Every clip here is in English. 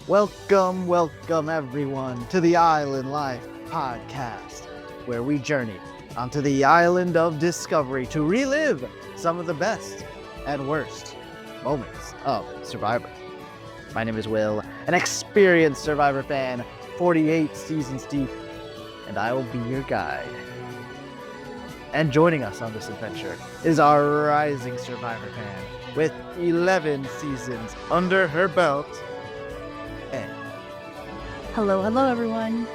Welcome everyone to the Island Life podcast, where we journey onto the island of discovery to relive some of the best and worst moments of Survivor. My name is Will, an experienced Survivor fan, 48 seasons deep, and I will be your guide. And joining us on this adventure is our rising Survivor fan with 11 seasons under her belt, Anne. Hello, everyone.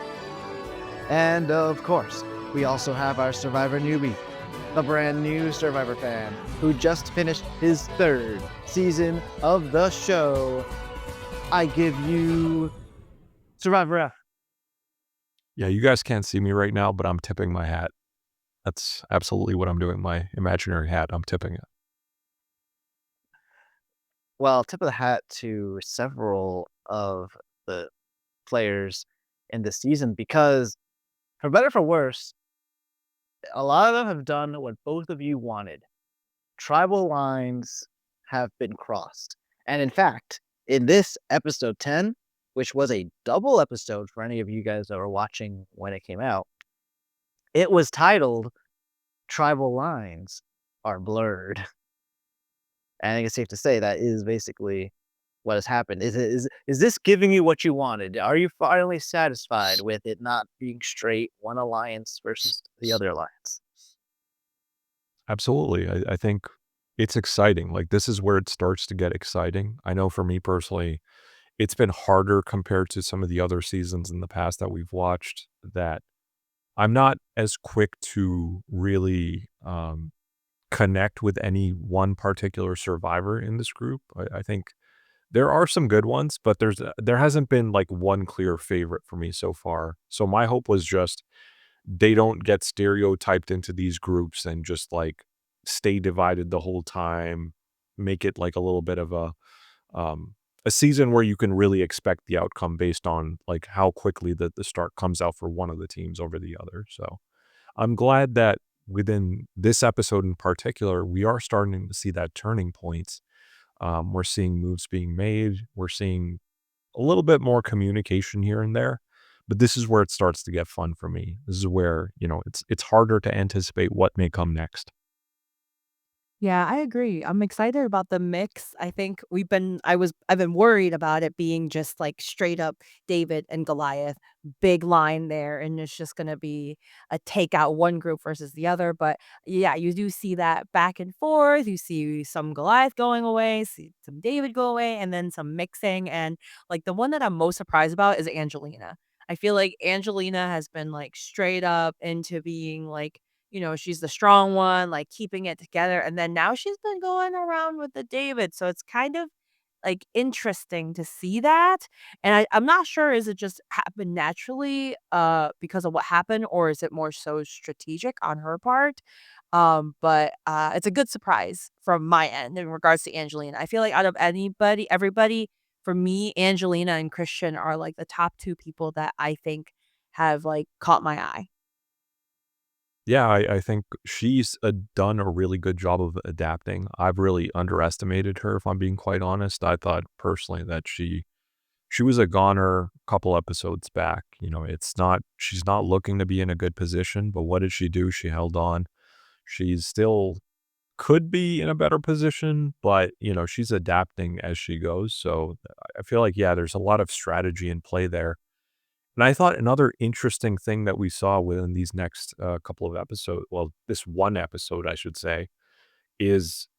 And of course, we also have our Survivor newbie, the brand new Survivor fan who just finished his 3rd season of the show. I give you Survivor F. Yeah, you guys can't see me right now, but I'm tipping my hat. That's absolutely what I'm doing. My imaginary hat, I'm tipping it. Well, tip of the hat to several of the players in this season because, for better or for worse, a lot of them have done what both of you wanted. Tribal lines have been crossed. And in fact, in this episode 10, which was a double episode for any of you guys that were watching when it came out, it was titled Tribal Lines Are Blurred. And I think it's safe to say that is basically what has happened. Is this giving you what you wanted? Are you finally satisfied with it not being straight one alliance versus the other alliance? Absolutely. I think it's exciting. Like, this is where it starts to get exciting. I know for me personally, it's been harder compared to some of the other seasons in the past that we've watched, that I'm not as quick to really connect with any one particular survivor in this group. I think there are some good ones, but there hasn't been like one clear favorite for me so far. So my hope was just they don't get stereotyped into these groups and just like stay divided the whole time, make it like a little bit of a season where you can really expect the outcome based on like how quickly the start comes out for one of the teams over the other. So I'm glad that within this episode in particular, we are starting to see that turning point. We're seeing moves being made. We're seeing a little bit more communication here and there, but this is where it starts to get fun for me. This is where, it's harder to anticipate what may come next. Yeah, I agree. I'm excited about the mix. I think I've been worried about it being just like straight up David and Goliath, big line there, and it's just gonna be a takeout one group versus the other. But yeah, you do see that back and forth. You see some Goliath going away, see some David go away, and then some mixing. And like the one that I'm most surprised about is Angelina. I feel like Angelina has been like straight up into being like, she's the strong one, like, keeping it together, and then now she's been going around with the David, so it's kind of, like, interesting to see that, and I'm not sure, is it just happened naturally, because of what happened, or is it more so strategic on her part? But it's a good surprise from my end in regards to Angelina. I feel like out of everybody, for me, Angelina and Christian are, like, the top 2 people that I think have, like, caught my eye. Yeah, I think she's done a really good job of adapting. I've really underestimated her, if I'm being quite honest. I thought personally that she was a goner a couple episodes back. She's not looking to be in a good position, but what did she do? She held on. She's still could be in a better position, but she's adapting as she goes. So I feel like, yeah, there's a lot of strategy in play there. And I thought another interesting thing that we saw within these next couple of episodes, well, this one episode, I should say, is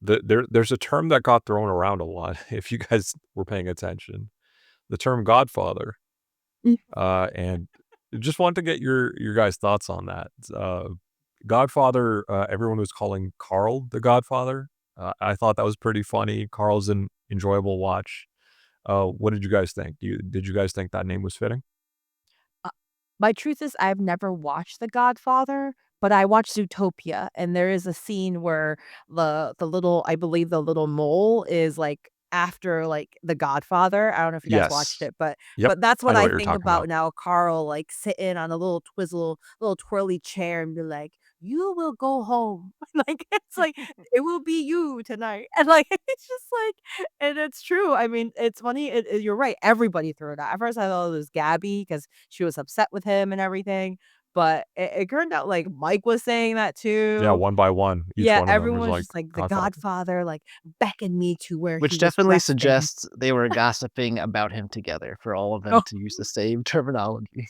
there's a term that got thrown around a lot, if you guys were paying attention, the term Godfather. Mm. And just want to get your guys' thoughts on that. Godfather, everyone was calling Carl the Godfather. I thought that was pretty funny. Carl's an enjoyable watch. What did you guys think? Did you guys think that name was fitting? Uh, my truth is I've never watched The Godfather, but I watched Zootopia, and there is a scene where the little I believe the little mole is, like, after, like, The Godfather. I don't know if you guys watched Yes. it, but Yep. that's I what know I what you're think talking about about. now, Carl, like, sitting on a little little twirly chair and be like, "You will go home." Like, it's like, "It will be you tonight." And, like, it's just like and it's true. I mean, it's funny, you're right, everybody threw it out. At first, I thought it was Gabby because she was upset with him and everything, but it turned out, like, Mike was saying that Yeah, too. one by one, each Yeah, one of them was everyone was like, just like, "The Godfather. Godfather, like, beckoned me to where he Which was definitely resting." suggests they were gossiping about him together for all of them Oh, to use the same terminology,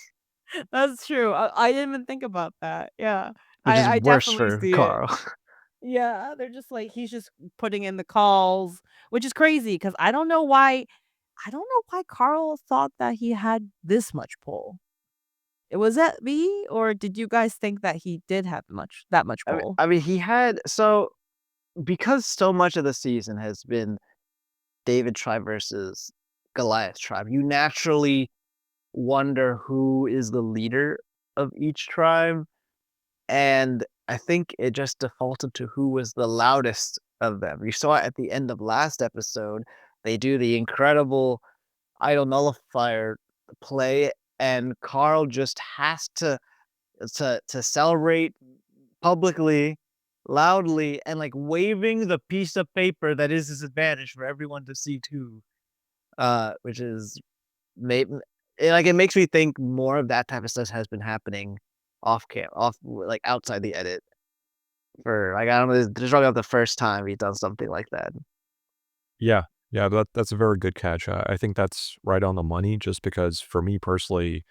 that's true. I didn't even think about that. Yeah. which is I worse definitely for see it. Carl. Yeah, they're just like he's just putting in the calls, which is crazy because I don't know why Carl thought that he had this much pull. Was that me, or did you guys think that he did have that much I mean pull? I mean, he had so because so much of the season has been David tribe versus Goliath tribe, you naturally wonder who is the leader of each tribe, and I think it just defaulted to who was the loudest of them. You saw it at the end of last episode, they do the incredible idol nullifier play, and Carl just has to celebrate publicly, loudly, and, like, waving the piece of paper that is his advantage for everyone to see too, which is made it makes me think more of that type of stuff has been happening like, outside the edit for, like, I don't know, this is probably not the first time he's done something like that. Yeah, yeah, that's a very good catch. I think that's right on the money just because for me personally,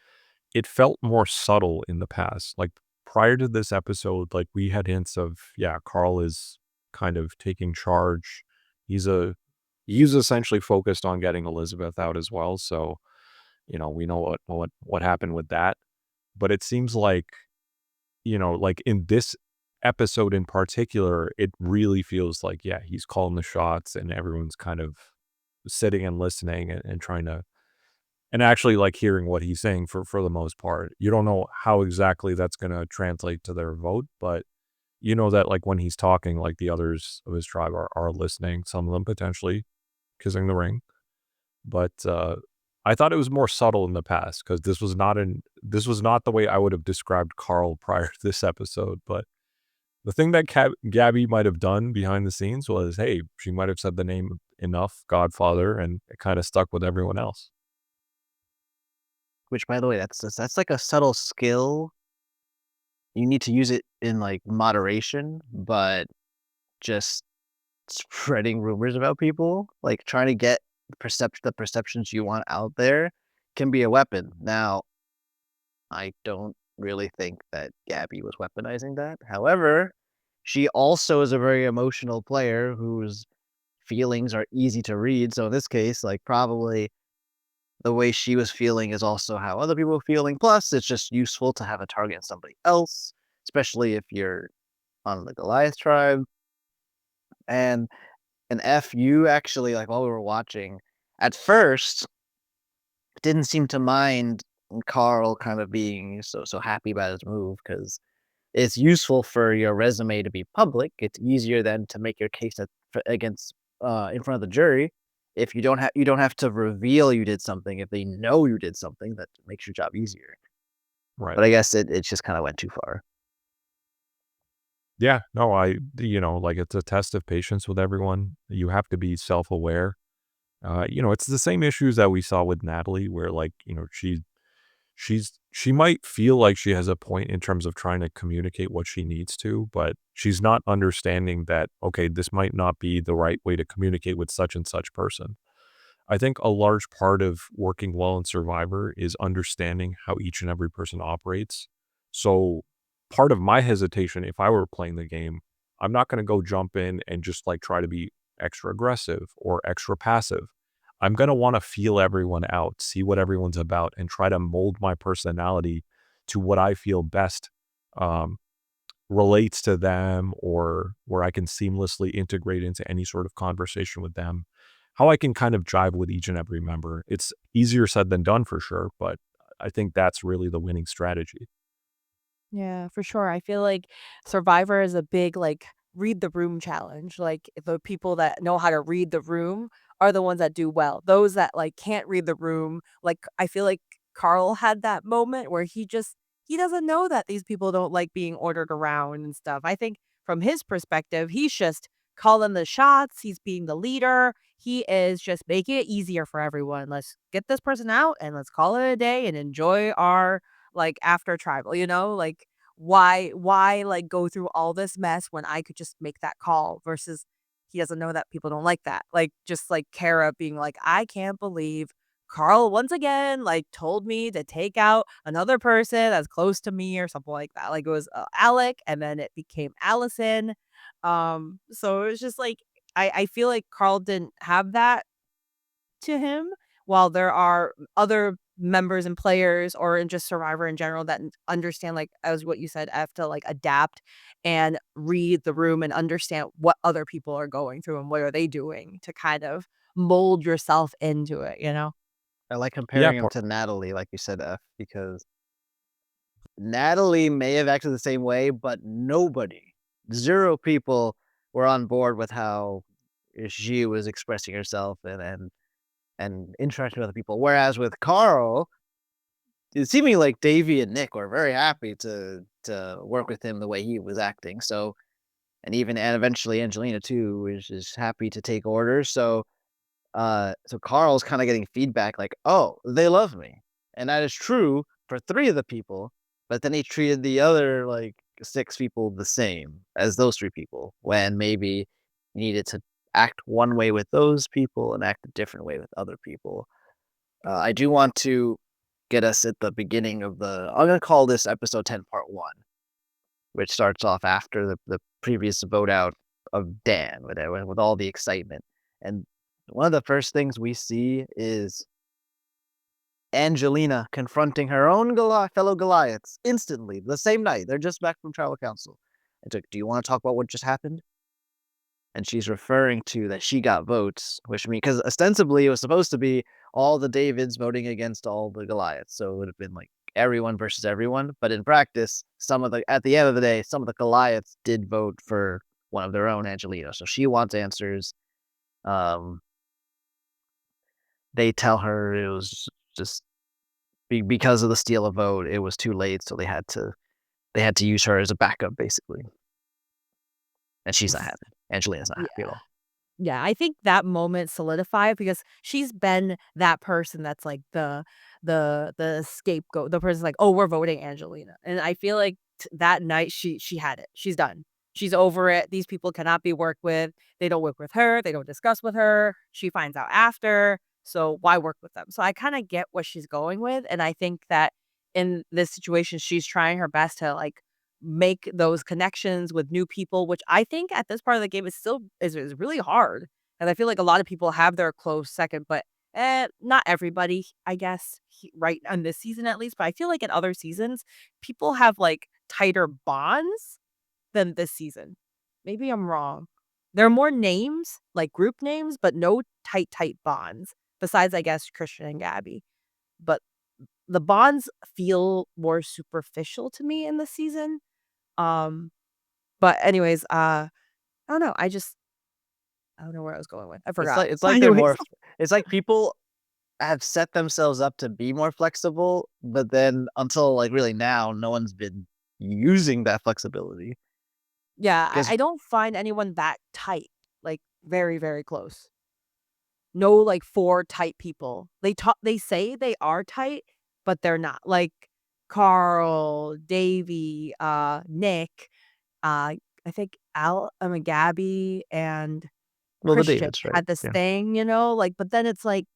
it felt more subtle in the past. Like, prior to this episode, like, we had hints of, yeah, Carl is kind of taking charge. He's a he's essentially focused on getting Elizabeth out as well, so, we know what happened with that. But it seems like, like, in this episode in particular, it really feels like, yeah, he's calling the shots and everyone's kind of sitting and listening and trying to and actually, like, hearing what he's saying for the most part. You don't know how exactly that's gonna translate to their vote, but you know that, like, when he's talking, like, the others of his tribe are listening, some of them potentially kissing the ring. But, I thought it was more subtle in the past because this was not the way I would have described Carl prior to this episode, but the thing that Gabby might have done behind the scenes was, hey, she might have said the name enough, Godfather, and it kinda stuck with everyone else. Which, by the way, that's like a subtle skill. You need to use it in, like, moderation, but just spreading rumors about people, like, trying to get the perceptions you want out there can be a weapon. Now, I don't really think that Gabby was weaponizing that. However, she also is a very emotional player whose feelings are easy to read, so in this case, like, probably the way she was feeling is also how other people are feeling, plus it's just useful to have a target on somebody else, especially if you're on the Goliath tribe, and you actually, like, while we were watching, at first, didn't seem to mind Carl kind of being so happy about his move because it's useful for your resume to be public. It's easier than to make your case against in front of the jury. If you don't have to reveal you did something. If they know you did something, that makes your job easier. Right. But I guess it just kind of went too far. Yeah, no, like, it's a test of patience with everyone. You have to be self-aware. It's the same issues that we saw with Natalie where, like, she might feel like she has a point in terms of trying to communicate what she needs to, but she's not understanding that, okay, this might not be the right way to communicate with such and such person. I think a large part of working well in Survivor is understanding how each and every person operates. So part of my hesitation, if I were playing the game, I'm not going to go jump in and just like try to be extra aggressive or extra passive. I'm going to want to feel everyone out, see what everyone's about, and try to mold my personality to what I feel best um, relates to them or where I can seamlessly integrate into any sort of conversation with them. How I can kind of jive with each and every member. It's easier said than done for sure, but I think that's really the winning strategy. Yeah, for sure. I feel like Survivor is a big, like, read the room challenge. Like, the people that know how to read the room are the ones that do well. Those that, like, can't read the room, like, I feel like Carl had that moment where he doesn't know that these people don't like being ordered around and stuff. I think from his perspective, he's just calling the shots. He's being the leader. He is just making it easier for everyone. Let's get this person out and let's call it a day and enjoy our like after tribal, like why like go through all this mess when I could just make that call versus he doesn't know that people don't like that. Like just like Kara being like, I can't believe Carl once again like told me to take out another person that's close to me or something like that. Like it was Alec and then it became Allison. So it was just like I feel like Carl didn't have that to him, while there are other members and players or in just Survivor in general that understand, like, as what you said, have to, like, adapt and read the room and understand what other people are going through and what are they doing to kind of mold yourself into it? I like Yeah, comparing him to Natalie, like you said, F, because Natalie may have acted the same way, but nobody, 0 people were on board with how she was expressing herself and interacting with other people. Whereas with Carl, it seemed like Davie and Nick were very happy to work with him the way he was acting. So and eventually Angelina too is happy to take orders. So Carl's kinda getting feedback like, "Oh, they love me." And that is true for 3 of the people, but then he treated the other, like, 6 people the same as those 3 people, when maybe he needed to act one way with those people and act a different way with other people. I do want to get us at the beginning of I'm gonna call this episode 10 part 1, which starts off after the previous vote out of Dan with all the excitement. And one of the first things we see is Angelina confronting her own fellow Goliaths instantly, the same night. They're just back from tribal council. It's like, "Do you wanna talk about what just happened?" And she's referring to that she got votes, which means because ostensibly it was supposed to be all the Davids voting against all the Goliaths, so it would have been like everyone versus everyone. But in practice, at the end of the day, some of the Goliaths did vote for one of their own, Angelina. So she wants answers. Um, they tell her it was just because of the steal a vote, it was too late, so they had to use her as a backup, basically. And she's not happy. Angelina's not happy at all. Yeah, I think that moment solidified because she's been that person that's like the scapegoat. The person's like, "Oh, we're voting Angelina." And I feel like that night she had it. She's done. She's over it. These people cannot be worked with. They don't work with her. They don't discuss with her. She finds out after. So why work with them? So I kind of get what she's going with, and I think that in this situation she's trying her best to like make those connections with new people, which I think at this part of the game is still is really hard. And I feel like a lot of people have their close second, but not everybody, I guess, right on this season at least. But I feel like in other seasons, people have like tighter bonds than this season. Maybe I'm wrong. There are more names, like group names, but no tight bonds. Besides, I guess, Christian and Gabby. But the bonds feel more superficial to me in this season. um, but anyways, I don't know, I don't know where I was going with, I It's forgot. like it's But like they're anyways, more it's like people have set themselves up to be more flexible, but then until, like, really now, no one's been using that flexibility. yeah, Because I don't find anyone that tight, like, very, very close. No, like, 4 tight people. They say they are tight, but they're not. Like, Carl, Davie, Nick, I think Gabby and the Christian Davids, right? had this Yeah. thing, like, but then it's like,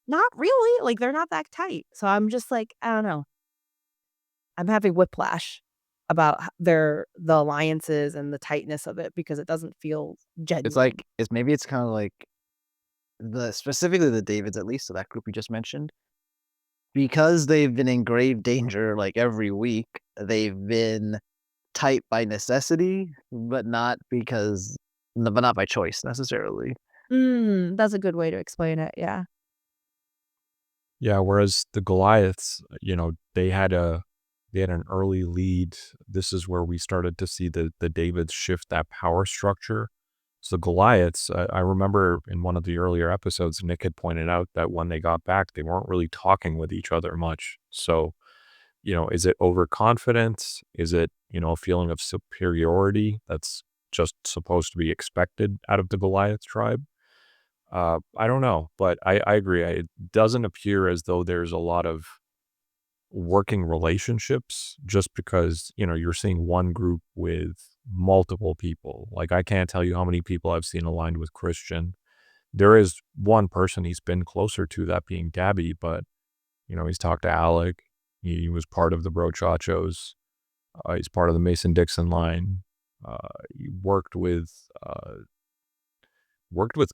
not really, like, they're not that tight. So I'm just like, I don't know. I'm having whiplash about the alliances and the tightness of it because it doesn't feel It's genuine. like it's kinda like specifically the Davids, at least, so that group you just mentioned, because they've been in grave danger, like, every week, they've been tight by necessity, but not by choice necessarily. That's a good way to explain it, yeah. yeah, whereas the Goliaths, they had an early lead. This is where we started to see the Davids shift that power structure. So Goliaths, I remember in one of the earlier episodes, Nick had pointed out that when they got back, they weren't really talking with each other much. So is it overconfidence? Is it, a feeling of superiority that's just supposed to be expected out of the Goliath tribe? I don't know, but I agree. It doesn't appear as though there's a lot of working relationships just because, you're seeing one group with multiple people. Like, I can't tell you how many people I've seen aligned with Christian. There is one person he's been closer to, that being Gabby, but, he's talked to Alec. He was part of the Brochachos. He's part of the Mason-Dixon line. He worked with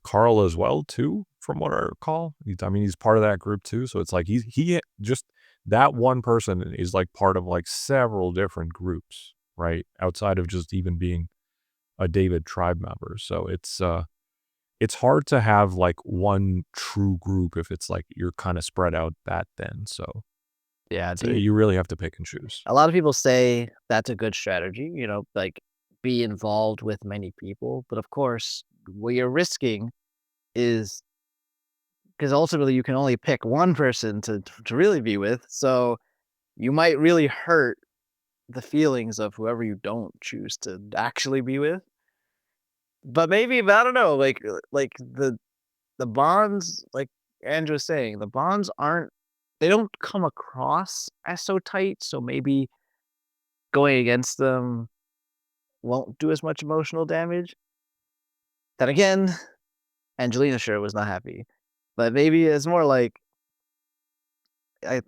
Carl as well too, from what I recall. He's part of that group too. So it's like he just that one person is like part of like several different groups, right? Outside of just even being a David tribe member. So it's hard to have like one true group if it's like you're kind of spread out that thin. So Yeah, you really have to pick and choose. a lot of people say that's a good strategy, like be involved with many people. But of course, what you're risking is because ultimately you can only pick one person to really be with. So you might really hurt the feelings of whoever you don't choose to actually be with. But maybe, but I don't know, like the bonds, like Andrew was saying, the bonds aren't they don't come across as so tight. So maybe going against them won't do as much emotional damage. Then again, Angelina sure was not happy. But maybe it's more like I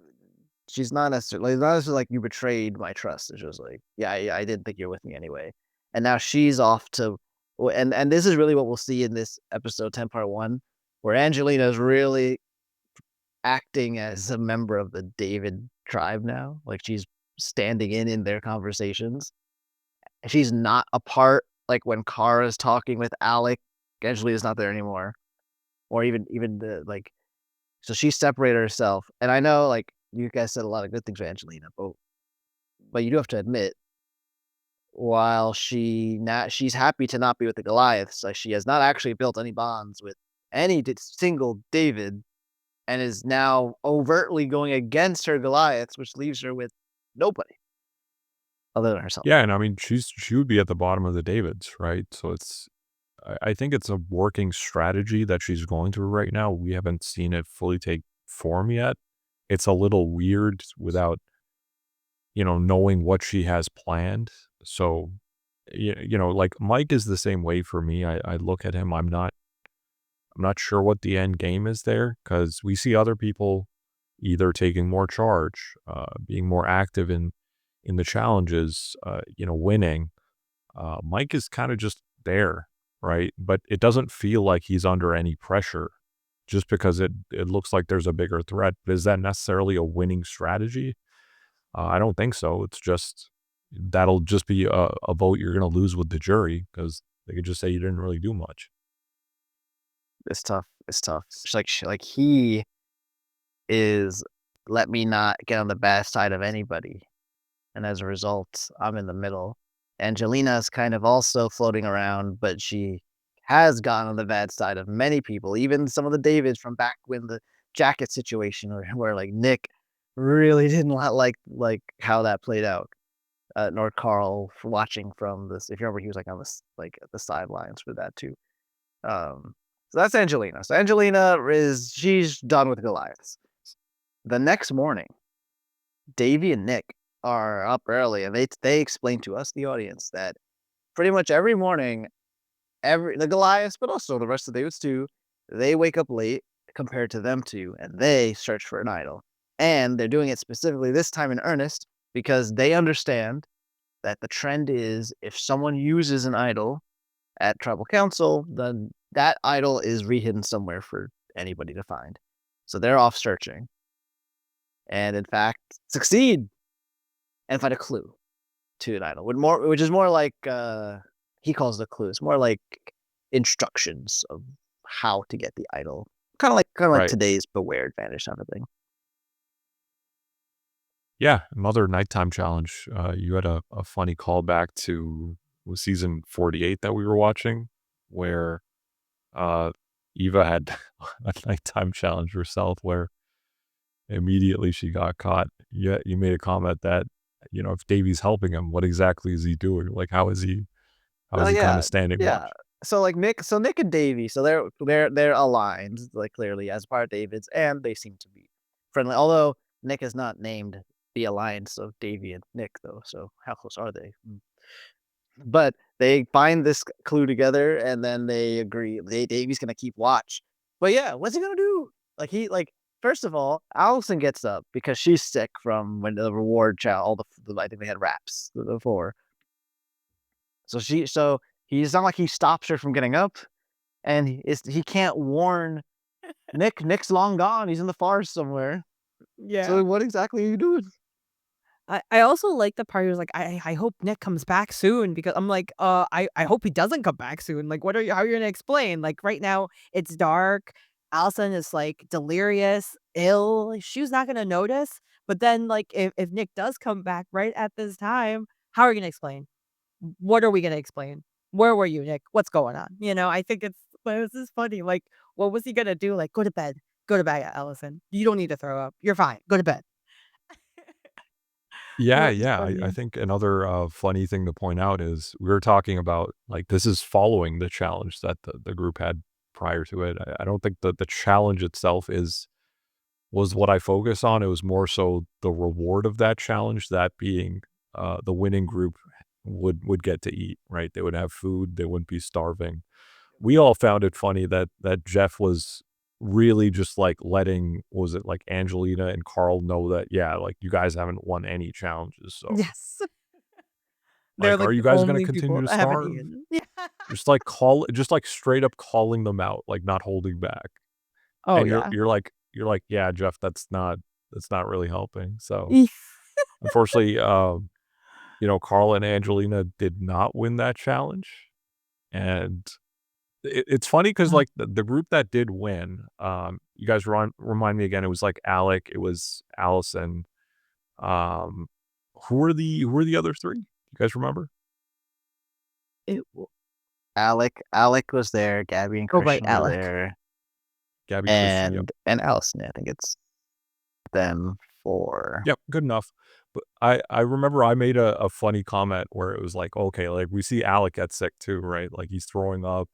she's not necessarily like, "You betrayed my trust." It's just like, "Yeah, I didn't think you're with me anyway." And now she's off to and this is really what we'll see in this episode 10 part 1, where Angelina is really acting as a member of the David tribe now. Like, she's standing in their conversations. She's not a part like, when Kara's talking with Alec, Angelina's not there anymore. Or even the like so she separated herself, and I know, like, you guys said a lot of good things for Angelina, but you do have to admit, while she's happy to not be with the Goliaths, like, she has not actually built any bonds with any single David, and is now overtly going against her Goliaths, which leaves her with nobody other than herself. Yeah, and she would be at the bottom of the Davids, right? So I think it's a working strategy that she's going through right now. We haven't seen it fully take form yet. It's a little weird without, knowing what she has planned. So, like Mike is the same way for me. I look at him. I'm not sure what the end game is there because we see other people either taking more charge, being more active in the challenges, winning. Mike is kind of just there, right? But it doesn't feel like he's under any pressure just because it looks like there's a bigger threat. But is that necessarily a winning strategy? I don't think so. It's just that'll just be a vote you're going to lose with the jury because they could just say you didn't really do much. It's tough, it's tough. It's like he is, "Let me not get on the bad side of anybody." And as a result, I'm in the middle. Angelina's kind of also floating around, but she has gone on the bad side of many people, even some of the Davids from back when the jacket situation where like Nick really didn't like how that played out. Nor Carl for watching from this. If you remember, he was like on this like the sidelines for that too. So that's Angelina. So Angelina she's done with Goliaths. The next morning, Davie and Nick are up early, and they explain to us, the audience, that pretty much every morning, the Goliaths, but also the rest of the Davids too, they wake up late compared to them two, and they search for an idol. And they're doing it specifically this time in earnest because they understand that the trend is if someone uses an idol at tribal council, then that idol is rehidden somewhere for anybody to find. So they're off searching, and in fact, succeed and find a clue to an idol. Which is more like he calls it a clue. It's more like instructions of how to get the idol. Kind of like Right. today's Beware Advantage type of thing. Yeah. Another nighttime challenge. You had a funny callback to season 48 that we were watching where Eva had a nighttime challenge herself where immediately she got caught you made a comment that, if Davie's helping him, what exactly is he doing? Like, how Oh is he kind yeah, of standing yeah. watch? So like Nick and Davie, so they're aligned like clearly as part of David's, and they seem to be friendly. Although Nick is not named the alliance of Davie and Nick though, so how close are they? But they find this clue together, and then they agree. Davie's gonna keep watch. But yeah, what's he gonna do? First of all, Allison gets up because she's sick from when the reward child. I think they had wraps before. So he's not like he stops her from getting up, and he can't warn Nick. Nick's long gone. He's in the forest somewhere. Yeah. So what exactly are you doing? I also like the part who's like, I hope Nick comes back soon because I'm like, I hope he doesn't come back soon. Like, how are you gonna explain? Like right now it's dark. Allison is like delirious, ill. She's not gonna notice. But then like if Nick does come back right at this time, how are you gonna explain? What are we gonna explain? Where were you, Nick? What's going on? I think this is funny. Like, what was he gonna do? Like, go to bed. Go to bed, Allison. You don't need to throw up. You're fine. Go to bed. Yeah, That was yeah. I funny. think another funny thing to point out is we were talking about like this is following the challenge that the group had prior to it. I don't think that the challenge itself was what I focus on. It was more so the reward of that challenge, that being the winning group would get to eat, right? They would have food, they wouldn't be starving. We all found it funny that Jeff was really just like letting, what was it, like Angelina and Carl know that, yeah, like you guys haven't won any challenges. So Yes. They're like, are like you the guys gonna only continue people to that haven't starve? eaten. Yeah. Just like straight up calling them out, like not holding back. Oh, And yeah. you're like, yeah, Jeff, that's not really helping. So Eef. unfortunately, Carl and Angelina did not win that challenge. And it's funny because like the group that did win, you guys remind me again, it was like Alec, it was Allison. Um, who are the other three? You guys remember? It w Alec was there, Gabby and Oh, right, Christian were Alec. there, Gabby, Christian, yep. and Allison. I think it's them 4. Yep, good enough. But I remember I made a funny comment where it was like, okay, like we see Alec get sick too, right? Like he's throwing up.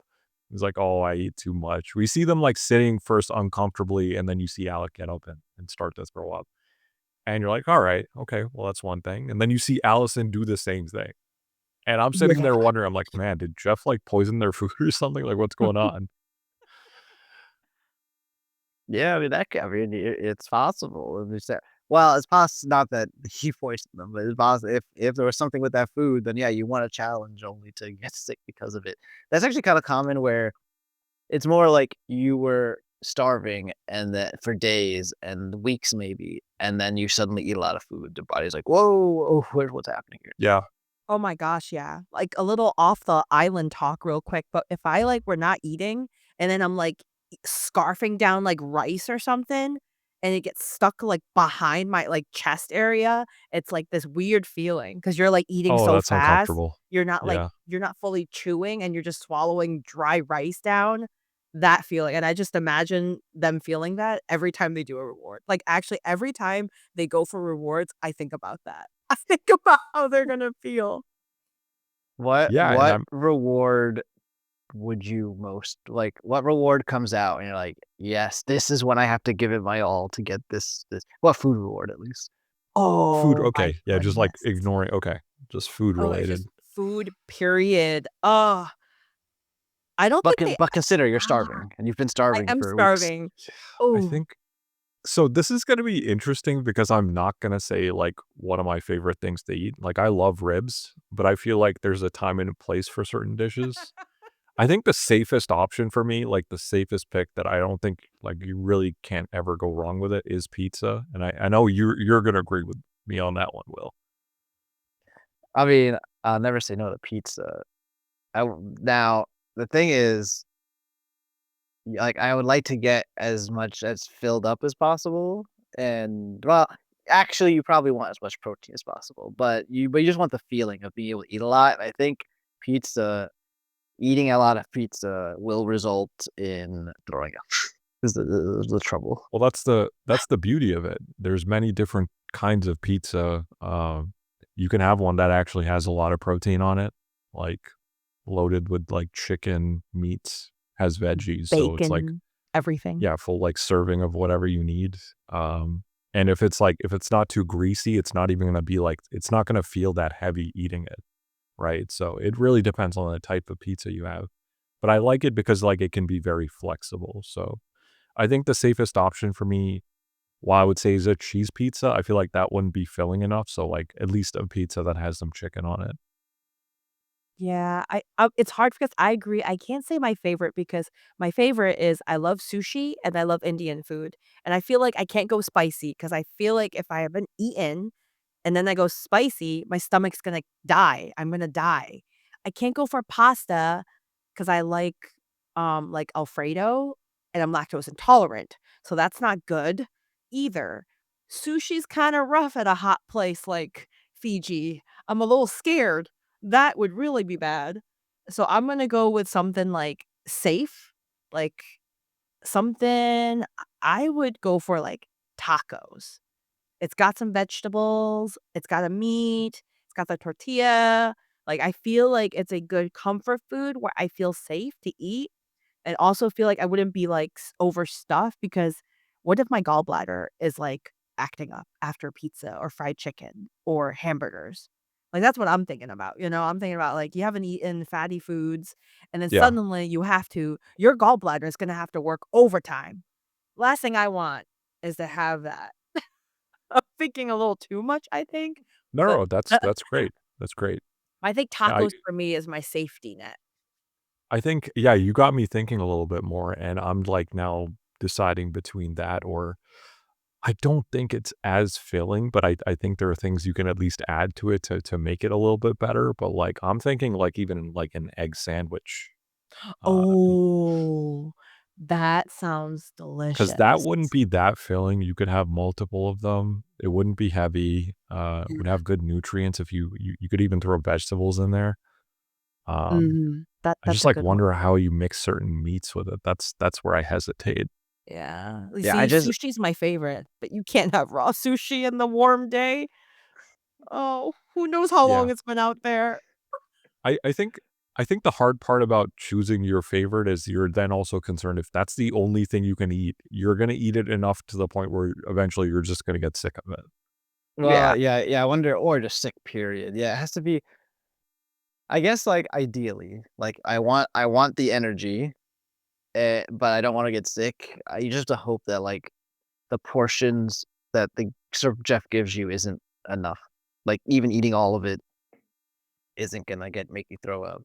He's like, oh, I eat too much. We see them like sitting first uncomfortably, and then you see Alec get up and start to throw up. And you're like, all right, okay, well, that's one thing. And then you see Allison do the same thing. And I'm sitting Yeah. there wondering, I'm like, man, did Jeff like poison their food or something? Like, what's going on? Yeah, I mean, it's possible. Well, it's possible not that he poisoned them, but it's possible if there was something with that food, then yeah, you want a challenge only to get sick because of it. That's actually kind of common where it's more like you were starving and that for days and weeks maybe, and then you suddenly eat a lot of food. The body's like, whoa, oh, what's happening here? Yeah. Oh my gosh, yeah. Like a little off the island talk real quick, but if I like were not eating and then I'm like scarfing down like rice or something and it gets stuck like behind my like chest area, it's like this weird feeling because you're like eating Oh, so that's fast. uncomfortable. Yeah. You're not fully chewing and you're just swallowing dry rice down. That feeling. And I just imagine them feeling that every time they do a reward. Like actually every time they go for rewards, I think about that. I think about how they're gonna feel. Yeah. And What I'm reward would you most like? What reward comes out and you're like, yes, this is when I have to give it my all to get this. What food reward at least? food. Oh my Okay. Yeah. Just like goodness. ignoring. Okay. Just food Oh, it's related. just food, period. I don't think they But consider you're ah, starving and you've been I starving am for weeks. starving. I Oh, think so. This is going to be interesting because I'm not going to say like one of my favorite things to eat. Like I love ribs, but I feel like there's a time and a place for certain dishes. I think the safest option for me, like the safest pick that I don't think like you really can't ever go wrong with it is pizza. And I know you're gonna agree with me on that one, Will. I mean, I'll never say no to pizza. Now the thing is, like, I would like to get as much as filled up as possible, and well, actually, you probably want as much protein as possible, but you just want the feeling of being able to eat a lot. I think pizza, eating a lot of pizza will result in throwing up. Is the trouble. Well, that's the beauty of it. There's many different kinds of pizza. You can have one that actually has a lot of protein on it, like loaded with like chicken, meats, has veggies. So it's like, Bacon, everything. yeah, full like serving of whatever you need. And if it's not too greasy, it's not even gonna be like, it's not gonna feel that heavy eating it, right? So it really depends on the type of pizza you have. But I like it because like it can be very flexible. So I think the safest option for me, while I would say is a cheese pizza, I feel like that wouldn't be filling enough. So like at least a pizza that has some chicken on it. Yeah, it's hard because I agree. I can't say my favorite because my favorite is I love sushi and I love Indian food. And I feel like I can't go spicy because I feel like if I haven't eaten and then I go spicy, my stomach's gonna die. I'm gonna die. I can't go for pasta because I like Alfredo, and I'm lactose intolerant, so that's not good either. Sushi's kinda rough at a hot place like Fiji. I'm a little scared. That would really be bad. So I'm gonna go with something, like, safe, like, something I would go for, like, tacos. It's got some vegetables, it's got a meat, it's got the tortilla, like, I feel like it's a good comfort food where I feel safe to eat and also feel like I wouldn't be, like, overstuffed because what if my gallbladder is, like, acting up after pizza or fried chicken or hamburgers? Like, that's what I'm thinking about, you know? I'm thinking about, like, you haven't eaten fatty foods, and then Yeah. suddenly your gallbladder is gonna have to work overtime. Last thing I want is to have that. I'm thinking a little too much, I think, No, but no, that's great. That's great. I think I tacos for me is my safety net. I think, yeah, you got me thinking a little bit more, and I'm like now deciding between that or I don't think it's as filling, but I think there are things you can at least add to it to make it a little bit better. But like I'm thinking like even like an egg sandwich. Uh, Oh, that sounds because that delicious. wouldn't be that filling. You could have multiple of them. It wouldn't be heavy. It would have good nutrients if you could even throw vegetables in there. Um, Mhm. That I that's just a like good one. wonder how you mix certain meats with it. That's where I hesitate. Yeah. You Yeah, I see, just sushi's my favorite, but you can't have raw sushi in the warm day. Oh, who knows how long Yeah. it's been out there. I I think I think the hard part about choosing your favorite is you're then also concerned if that's the only thing you can eat, you're gonna eat it enough to the point where eventually you're just gonna get sick of it. Yeah. well, yeah, I wonder or just sick, period. Yeah, it has to be I guess, like, ideally, like, I want the energy, but I don't wanna get sick. You just have to hope that, like, the portions that the sort of chef gives you isn't enough. Like, even eating all of it isn't gonna get make you throw up.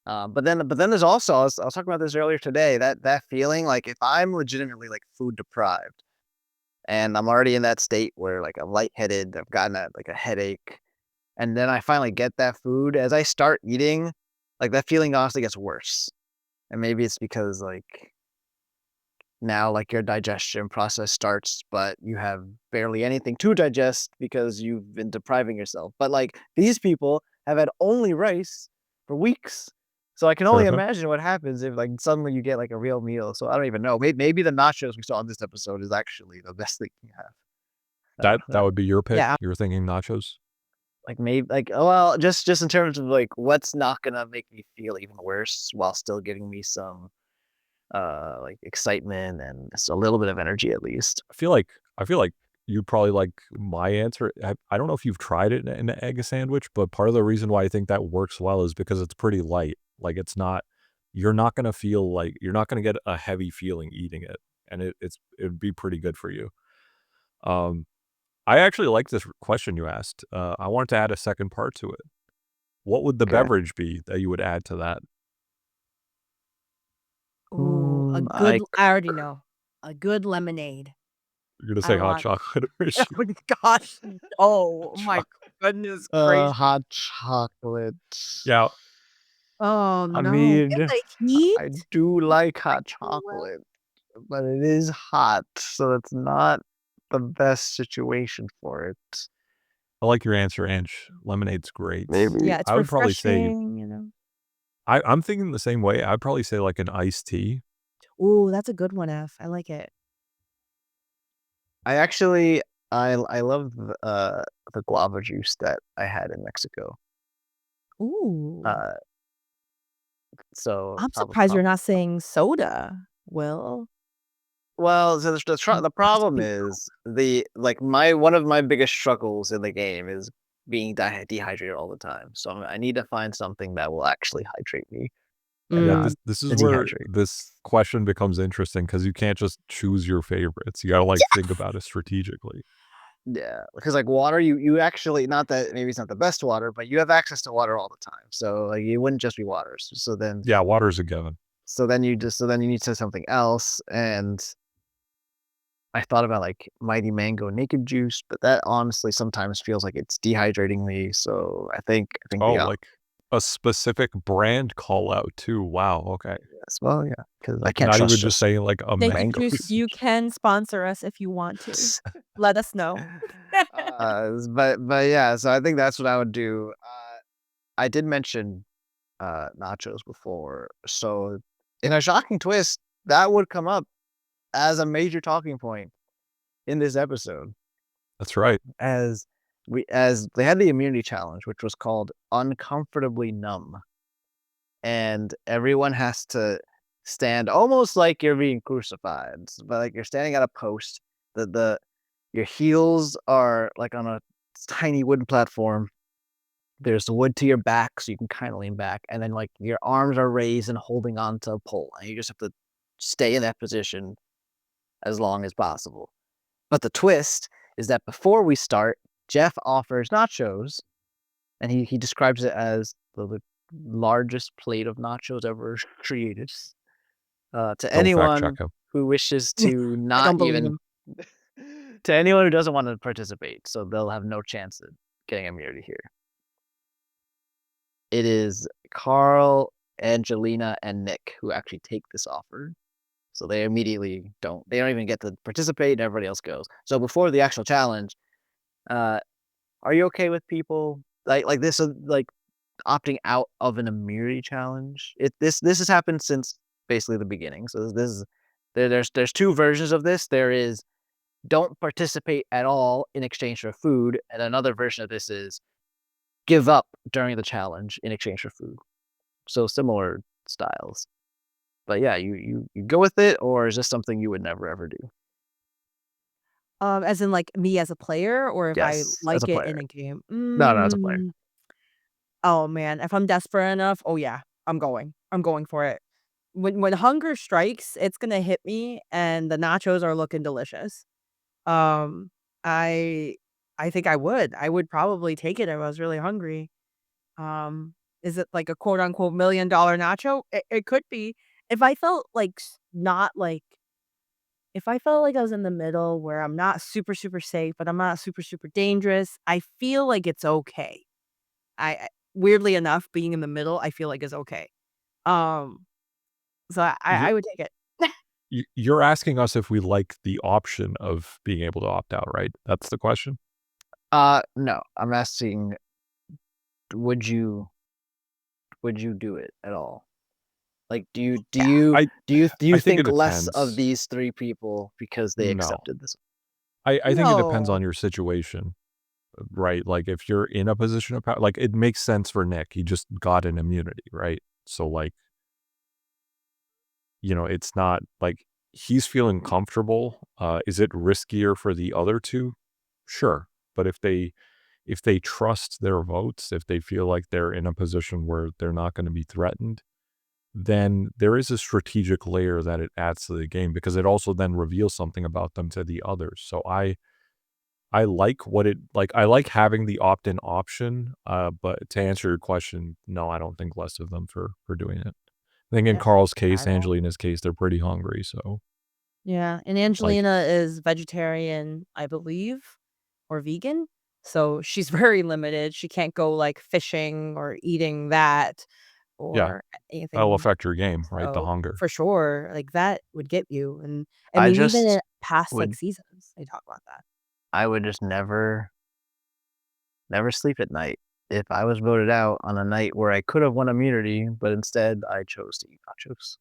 But then there's also I was talking about this earlier today, that feeling, like, if I'm legitimately, like, food deprived, and I'm already in that state where, like, I'm lightheaded, I've gotten a headache, and then I finally get that food, as I start eating, like, that feeling honestly gets worse. And maybe it's because, like, now, like, your digestion process starts, but you have barely anything to digest because you've been depriving yourself. But, like, these people have had only rice for weeks. So I can only Uh-huh. imagine what happens if, like, suddenly you get, like, a real meal. So I don't even know. Maybe the nachos we saw in this episode is actually the best thing you have. That would be your pick? Yeah. You're thinking nachos? Like, maybe like, oh, well, just in terms of, like, what's not gonna make me feel even worse while still giving me some, like, excitement and just a little bit of energy at least. I feel like you'd probably like my answer. I don't know if you've tried it in an egg sandwich, but part of the reason why I think that works well is because it's pretty light. Like it's not you're not gonna feel like you're not gonna get a heavy feeling eating it, and it'd be pretty good for you. Um, I actually like this question you asked. I wanted to add a second part to it. What would the Okay. beverage be that you would add to that? Ooh, I I already know. A good lemonade. You're gonna I say hot want chocolate or oh my gosh. Oh my chocolate? goodness gracious. hot chocolate. Yeah, Oh, I no. In mean, the I heat? do like Might hot go well. chocolate, but it is hot, so it's not the best situation for it. I like your answer, Ange. Lemonade's great. Maybe. Yeah, it's I would probably say refreshing, you know? I'm thinking the same way. I'd probably say like an iced tea. Ooh, that's a good one, F. I like it. I actually I love the guava juice that I had in Mexico. Ooh. Uh, so I'm top surprised top you're not saying soda, Will. Well, so the Has to problem be is my one of my biggest struggles in the game is being dehydrated all the time. So I need to find something that will actually hydrate me and Yeah, not Mm. this is where dehydrate. this question becomes interesting because you can't just choose your favorites. You gotta, like, think about it strategically. Yeah, because like water, you actually not that maybe it's not the best water, but you have access to water all the time. So like it wouldn't just be water. Yeah, water's a given. So then you need to something else. And I thought about like Mighty Mango Naked Juice, but that honestly sometimes feels like it's dehydrating me. So I think Oh, the like, a specific brand call out too. Wow, okay. yes, well, yeah, because I Like, can't not trust even just just saying, like, a Naked mango Juice, juice. you can sponsor us if you want to. Let us know. but yeah, so I think that's what I would do. I did mention nachos before, so in a shocking twist, that would come up as a major talking point in this episode, That's right. as they had the immunity challenge, which was called Uncomfortably Numb, and everyone has to stand almost like you're being crucified, but like you're standing at a post. The your heels are like on a tiny wooden platform. There's wood to your back, so you can kind of lean back, and then like your arms are raised and holding onto a pole, and you just have to stay in that position as long as possible. But the twist is that before we start, Jeff offers nachos, and he describes it as the largest plate of nachos ever created. To Don't fact check anyone him. who wishes to I not don't believe even him. to anyone who doesn't want to participate, so they'll have no chance of getting immunity here. It is Carl, Angelina, and Nick who actually take this offer. So they immediately they don't even get to participate and everybody else goes. So before the actual challenge, uh, are you okay with people like this like opting out of an immunity challenge? This has happened since basically the beginning. So this is there's two versions of this. There is don't participate at all in exchange for food, and another version of this is give up during the challenge in exchange for food. So similar styles. But yeah, you go with it, or is this something you would never ever do? As in, like, me as a player or if I Yes, as a like it in player. a game? No, no, as a player. Oh, man, if I'm desperate enough, oh, yeah, I'm going. I'm going for it. When hunger strikes, it's gonna hit me, and the nachos are looking delicious. Um, I I think I would. I would probably take it if I was really hungry. Is it like a quote unquote $1,000,000 nacho? It could be. If I felt like not like if I felt like I was in the middle where I'm not super super safe, but I'm not super super dangerous, I feel like it's okay. Weirdly enough, being in the middle, I feel like is okay. Um, so I You're would take it. you're asking us if we like the option of being able to opt out, right? That's the question? No, I'm asking, would you would you do it at all? Like, Yeah. I do I you think it think less of depends. these 3 people because they No. accepted this? I think it depends on No. your situation, right? Like, if you're in a position of power like, it makes sense for Nick, he just got an immunity, right? So, like, it's not like he's feeling comfortable. Is it riskier for the other 2? Sure. But if they trust their votes, if they feel like they're in a position where they're not gonna be threatened, then there is a strategic layer that it adds to the game because it also then reveals something about them to the others. So I like what it like, I like having the opt-in option, but to answer your question, no, I don't think less of them for doing it. I think in Yeah, Carl's I case, don't. Angelina's case, they're pretty hungry, so, Yeah, and like Angelina is vegetarian, I believe, or vegan. So she's very limited. She can't go like fishing or eating that yeah, or that'll anything. affect your game, right? The So hunger. for sure, like that would get you. And I I mean, even just in past like would seasons, they talk about that. I would just never sleep at night if I was voted out on a night where I could have won immunity, but instead I chose to eat nachos.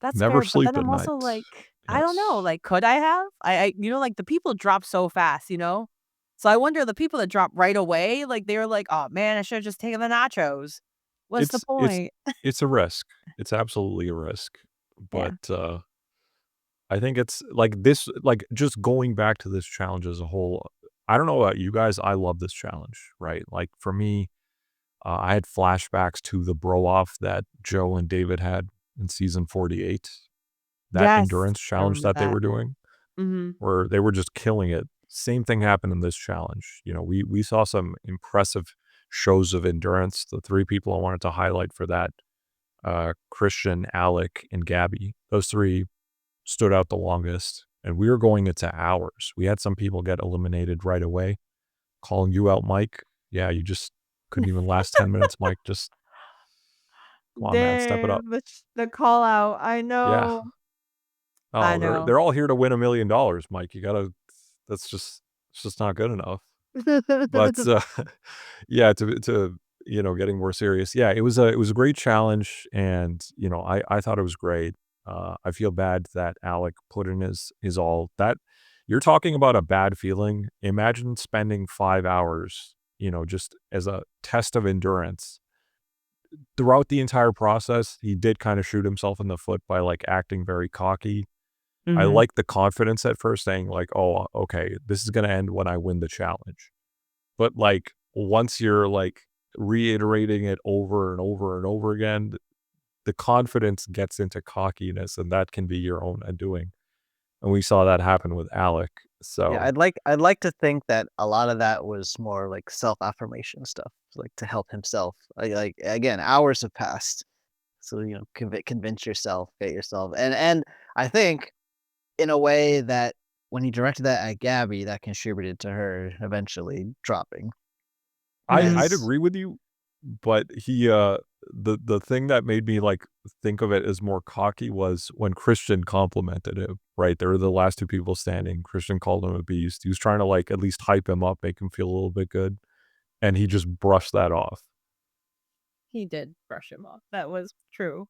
That's Never fair. But then sleep at I'm also night. like, I don't know, Yes. like, could I have? Like, the people drop so fast, you know? So I wonder the people that drop right away, like, they were like, "Oh, man, I should've just taken the nachos. What's the It's it's point?" it's a risk. It's absolutely a risk. Yeah. But, I think it's like this like, just going back to this challenge as a whole, I don't know about you guys, I love this challenge, right? Like, for me, I had flashbacks to the bro-off that Joe and David had in season 48, that Yes, endurance I challenge remember that they that. were doing, Mhm. where they were just killing it. Same thing happened in this challenge. You know, we saw some impressive shows of endurance. The 3 people I wanted to highlight for that, Christian, Alec, and Gabby. Those 3 stood out the longest, and we were going into hours. We had some people get eliminated right away. Calling you out, Mike. Yeah, you just couldn't even last 10 minutes, Mike. Just come on, man, step it up. Damn, the call out. Yeah. I Oh, they're know. they're all here to win $1,000,000, Mike. You gotta that's just it's just not good enough. But, yeah, getting more serious. Yeah, it was a great challenge, and, I thought it was great. I feel bad that Alec put in his all. That you're talking about a bad feeling. Imagine spending 5 hours, just as a test of endurance. Throughout the entire process, he did kinda shoot himself in the foot by, like, acting very cocky. I Mhm. like the confidence at first saying like, "Oh, okay, this is gonna end when I win the challenge." But, like, once you're, like, reiterating it over and over and over again, the confidence gets into cockiness, and that can be your own undoing, and we saw that happen with Alec, Yeah, so I'd like to think that a lot of that was more like self-affirmation stuff, like to help himself. Like again, hours have passed. So, convince yourself, get yourself and I think in a way that when he directed that at Gabby, that contributed to her eventually dropping I'd as agree with you, but the thing that made me, like, think of it as more cocky was when Christian complimented him, right? They were the last 2 people standing. Christian called him a beast. He was trying to, like, at least hype him up, make him feel a little bit good, and he just brushed that off. He did brush him off. That was true.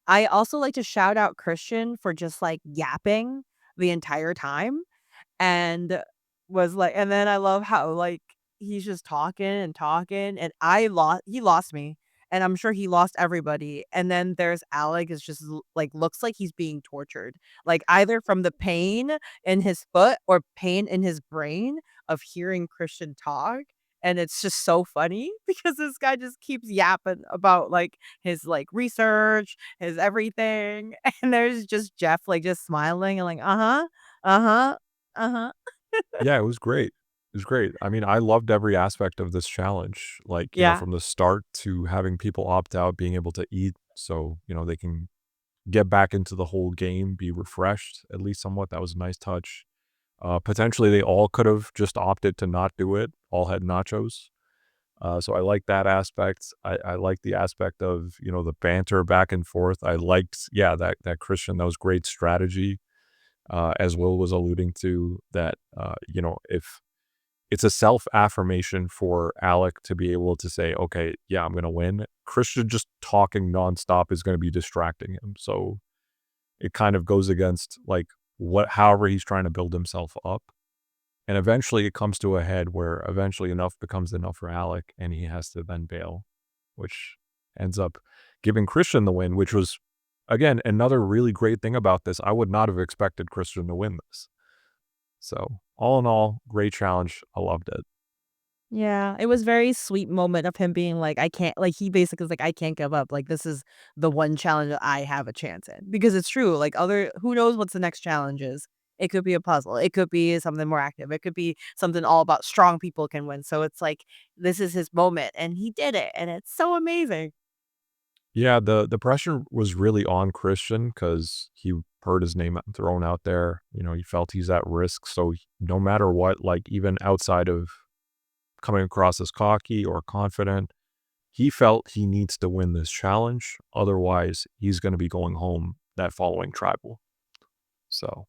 I also like to shout out Christian for just, like, yapping the entire time. And and then I love how, like, he's just talking and talking, and he lost me, and I'm sure he lost everybody, and then there's Alec is just looks like he's being tortured, like, either from the pain in his foot or pain in his brain of hearing Christian talk, and it's just so funny because this guy just keeps yapping about, like, his, like, research, his everything, and there's just Jeff, like, just smiling and like, "Uh-huh, uh-huh." Uh-huh. Yeah, it was great. It was great. I mean, I loved every aspect of this challenge, like, Yeah. from the start to having people opt out, being able to eat so, they can get back into the whole game, be refreshed, at least somewhat. That was a nice touch. Potentially, they all could have just opted to not do it, all had nachos. So I like that aspect. I like the aspect of, the banter back and forth. I liked, yeah, that Christian, that was great strategy, as Will was alluding to, that, if it's a self-affirmation for Alec to be able to say, "Okay, yeah, I'm gonna win." Christian just talking nonstop is gonna be distracting him, so it kind of goes against, like, however he's trying to build himself up, and eventually it comes to a head where eventually enough becomes enough for Alec, and he has to then bail, which ends up giving Christian the win, which was, again, another really great thing about this. I would not have expected Christian to win this. So, all in all, great challenge. I loved it. Yeah, it was very sweet moment of him being like, "I can't," like, he basically is like, "I can't give up, like, this is the one challenge that I have a chance in." Because it's true, like, who knows what's the next challenge is. It could be a puzzle, it could be something more active, it could be something all about strong people can win, so it's like, this is his moment, and he did it, and it's so amazing. Yeah, the pressure was really on Christian because he heard his name thrown out there. He felt he's at risk. So no matter what, like even outside of coming across as cocky or confident, he felt he needs to win this challenge. Otherwise, he's going to be going home that following tribal. So,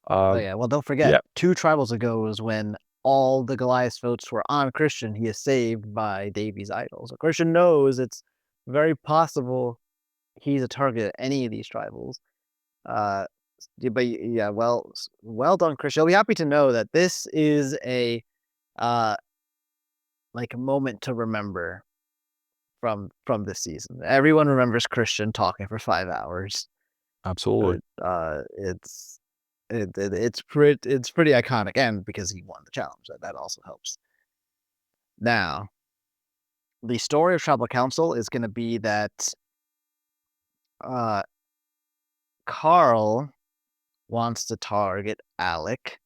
oh uh, yeah, well, don't forget, yeah, 2 tribals ago was when all the Goliath votes were on Christian, he is saved by Davie's idol. So Christian knows it's very possible he's a target at any of these tribals. Uh, yeah, well done, Chris. You'll be happy to know that this is a uh like a moment to remember from this season. Everyone remembers Christian talking for 5 hours. Absolutely. It's pretty iconic, and because he won the challenge, that also helps. Now, the story of Tribal Council is going to be that uh, Carl wants to target Alec.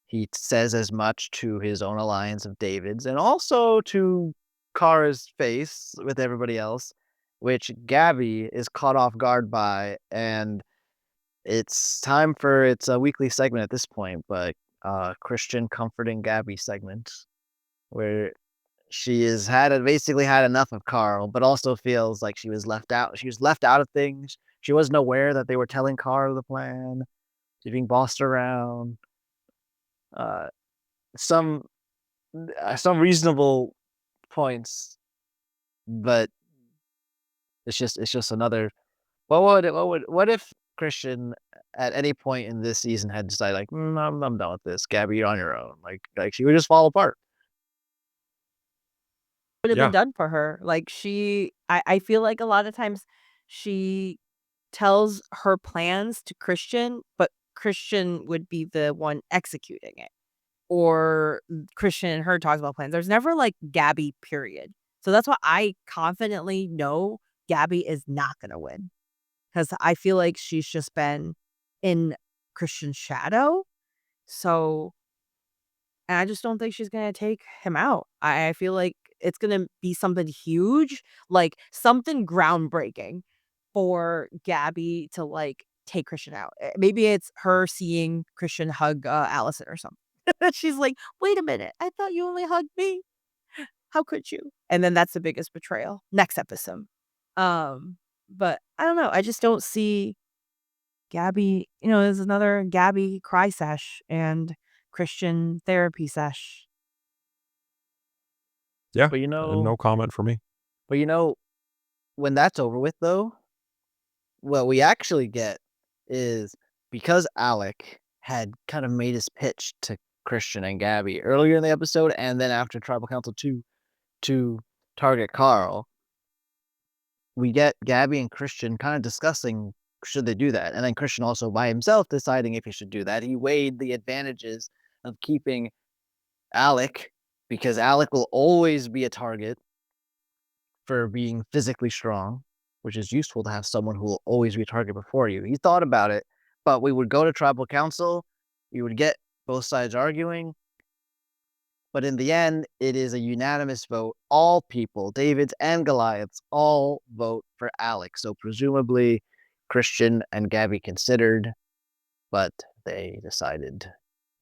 He says as much to his own alliance of David's and also to Kara's face with everybody else, which Gabby is caught off guard by, and it's time for its a weekly segment at this point, but Christian comforting Gabby segment where she has basically had enough of Carl, but also feels like she was left out. She was left out of things. She wasn't aware that they were telling Carl the plan. She's being bossed around. Uh, some some reasonable points, but it's just another. What if Christian at any point in this season had decided like I'm done with this, Gabby, you're on your own. Like she would just fall apart. Would have been Yeah. done for her. Like, I feel like a lot of times she tells her plans to Christian, but Christian would be the one executing it. Or Christian and her talks about plans. There's never, like, Gabby, period. So that's why I confidently know Gabby is not gonna win, because I feel like she's just been in Christian's shadow. So and I just don't think she's gonna take him out. I feel like it's gonna be something huge, like, something groundbreaking for Gabby to, like, take Christian out. Maybe it's her seeing Christian hug, Allison or something. She's like, "Wait a minute, I thought you only hugged me. How could you?" And then that's the biggest betrayal, next episode. But I don't know, I just don't see Gabby, there's another Gabby cry sesh and Christian therapy sesh. Yeah. But No comment for me. but you know, when that's over with, though, what we actually get is because Alec had kind of made his pitch to Christian and Gabby earlier in the episode, and then after Tribal Council 2 to target Carl, we get Gabby and Christian kind of discussing should they do that, and then Christian also by himself deciding if he should do that. He weighed the advantages of keeping Alec because Alec will always be a target for being physically strong, which is useful to have someone who will always be a target before you. He thought about it, but we would go to tribal council, you would get both sides arguing, but in the end, it is a unanimous vote. All people, Davids and Goliaths, all vote for Alec. So presumably Christian and Gabby considered, but they decided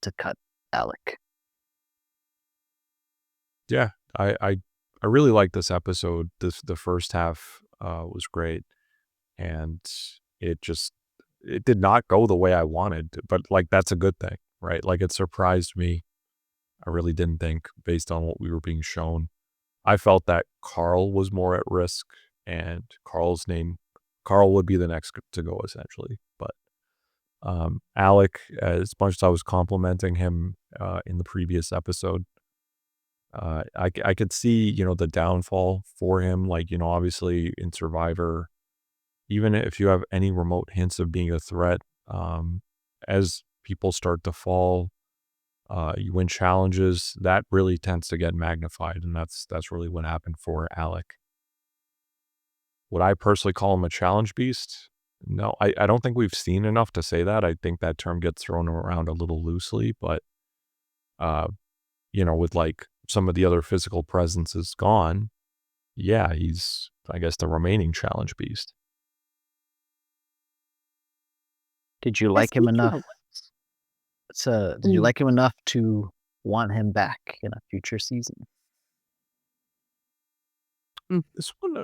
to cut Alec. Yeah. I really like this episode. The first half was great, and it did not go the way I wanted, but like that's a good thing, right? Like it surprised me. I really didn't think based on what we were being shown. I felt that Carl was more at risk, and Carl would be the next to go essentially. But Alec, as much as I was complimenting him in the previous episode, I could see, the downfall for him. Like, obviously in Survivor, even if you have any remote hints of being a threat, as people start to fall, you win challenges, that really tends to get magnified, and that's really what happened for Alec. Would I personally call him a challenge beast? No, I don't think we've seen enough to say that. I think that term gets thrown around a little loosely, but uh, with like some of the other physical presences gone, yeah, he's, I guess, the remaining challenge beast. Did you Yeah, like him speaking enough? of Did you like him enough to want him back in a future season?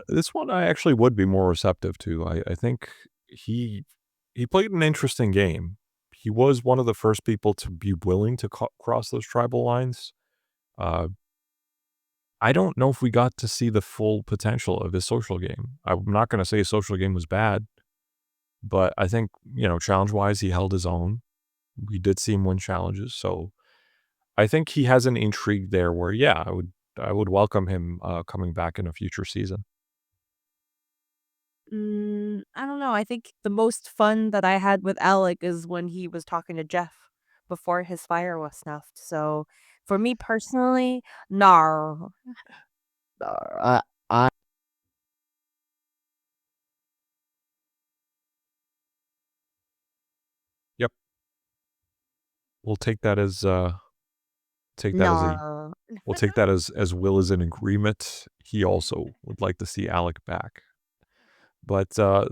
This one I actually would be more receptive to. I think he played an interesting game. He was one of the first people to be willing to cross those tribal lines. Uh, I don't know if we got to see the full potential of his social game. I'm not going to say his social game was bad, but I think, challenge-wise, he held his own. We did see him win challenges, so I think he has an intrigue there where, yeah, I would welcome him, coming back in a future season. I don't know. I think the most fun that I had with Alec is when he was talking to Jeff before his fire was snuffed. So for me personally, no. Uh, I Yep. We'll take that as a No. we'll take that as Will is in agreement. He also would like to see Alec back. But,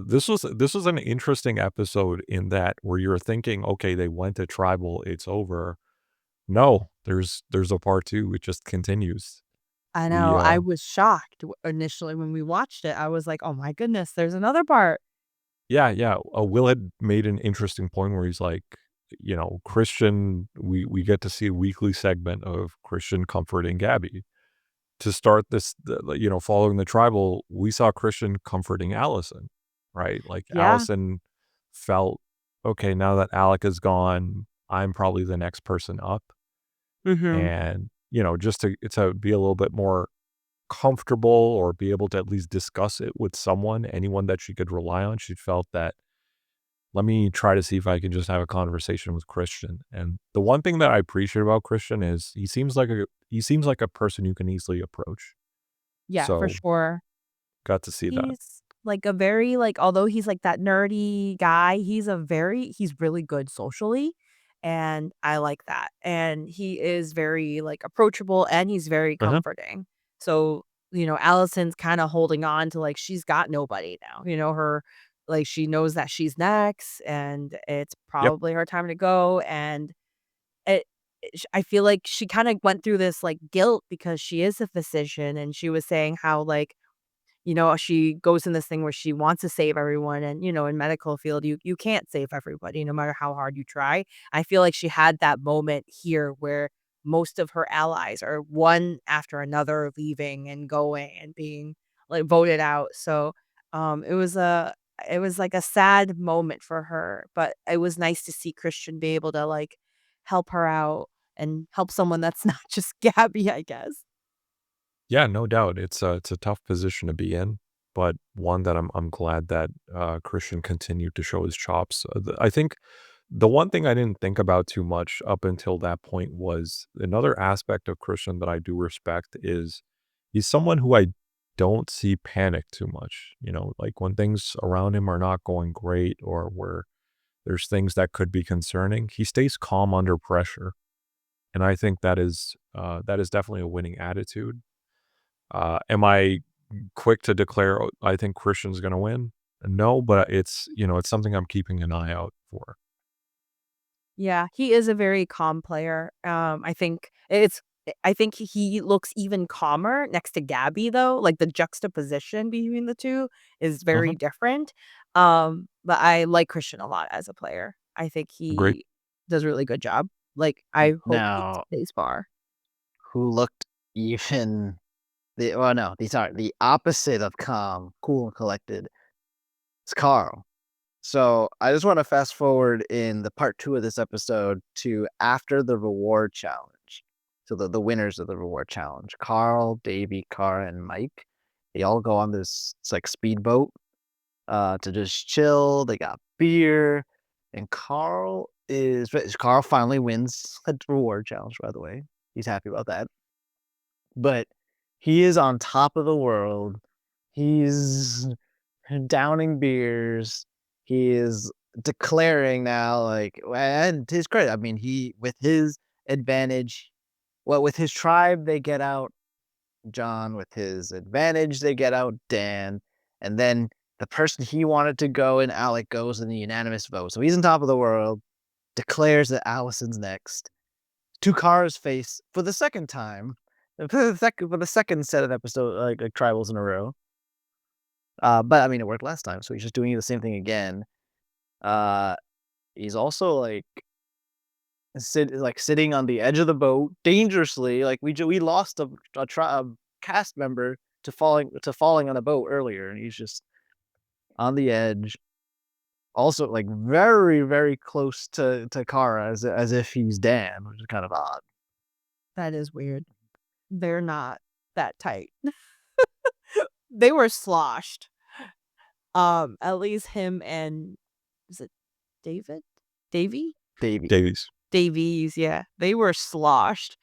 this was an interesting episode in that where you're thinking, "Okay, they went to tribal, it's over." No, there's a part 2, it just continues. I We, know. I was shocked initially when we watched it. I was like, "Oh my goodness, there's another part." Yeah, yeah, Will had made an interesting point where he's like, Christian we get to see a weekly segment of Christian comforting Gabby. To start following the tribal, we saw Christian comforting Allison, right? Like, Yeah. Allison felt, "Okay, now that Alec is gone, I'm probably the next person up." Mhm. And, just to be a little bit more comfortable or be able to at least discuss it with someone, anyone that she could rely on, she felt that, "Let me try to see if I can just have a conversation with Christian." And the one thing that I appreciate about Christian is he seems like a person you can easily approach. Yeah, for So, sure. got to see that. He's like a very like although he's like that nerdy guy, he's really good socially, and I like that. And he is very like approachable and he's very Uh-huh. comforting. So, Allison's kind of holding on to like she's got nobody now. Her like she knows that she's next and it's Yep. probably her time to go and it I feel like she kind of went through this like guilt because she is a physician and she was saying how like she goes in this thing where she wants to save everyone and, in medical field, you can't save everybody no matter how hard you try. I feel like she had that moment here where most of her allies are one after another leaving and going and being like voted out. So, it was like a sad moment for her, but it was nice to see Christian be able to like help her out and help someone that's not just Gabby, I guess. Yeah, no doubt. It's a tough position to be in, but one that I'm glad that, Christian continued to show his chops. I think the one thing I didn't think about too much up until that point was another aspect of Christian that I do respect is he's someone who I don't see panic too much, like, when things around him are not going great or where there's things that could be concerning, he stays calm under pressure, and I think that is definitely a winning attitude. Am I quick to declare, "Oh, I think Christian's gonna win?" No, but it's something I'm keeping an eye out for. Yeah, he is a very calm player. I think he looks even calmer next to Gabby though, like the juxtaposition between the 2 is Mhm. very different. But I like Christian a lot as a player. I think Agreed. he does a really good job. Like, I hope he now stays far. who looked even no, the opposite of calm, cool and collected. It's Carl. So I just want to fast forward in the part 2 of this episode to after the reward challenge. So the winners of the reward challenge, Carl, Davie, Cara, and Mike, they all go on this it's like speedboat to just chill. They got beer, and Carl finally wins a reward challenge. By the way, he's happy about that. But he is on top of the world. He's downing beers. He is declaring now, like, and to his credit, I mean, he with his advantage, well, with his tribe, they get out John. With his advantage, they get out Dan, and then the person he wanted to go and Alec goes in the unanimous vote. So he's on top of the world. Declares that Allison's next to Kara's face for the second time, for the second set of episode like tribals in a row. But I mean, it worked last time, so he's just doing the same thing again. Uh, he's also sitting on the edge of the boat dangerously. Like we lost a cast member to falling on a boat earlier, and he's just on the edge. Also, like, very, very close to Kara as if he's Dan, which is kind of odd. That is weird. They're not that tight. They were sloshed. At least him and is it David? Davie? Davey. Davies. Davies, yeah. They were sloshed.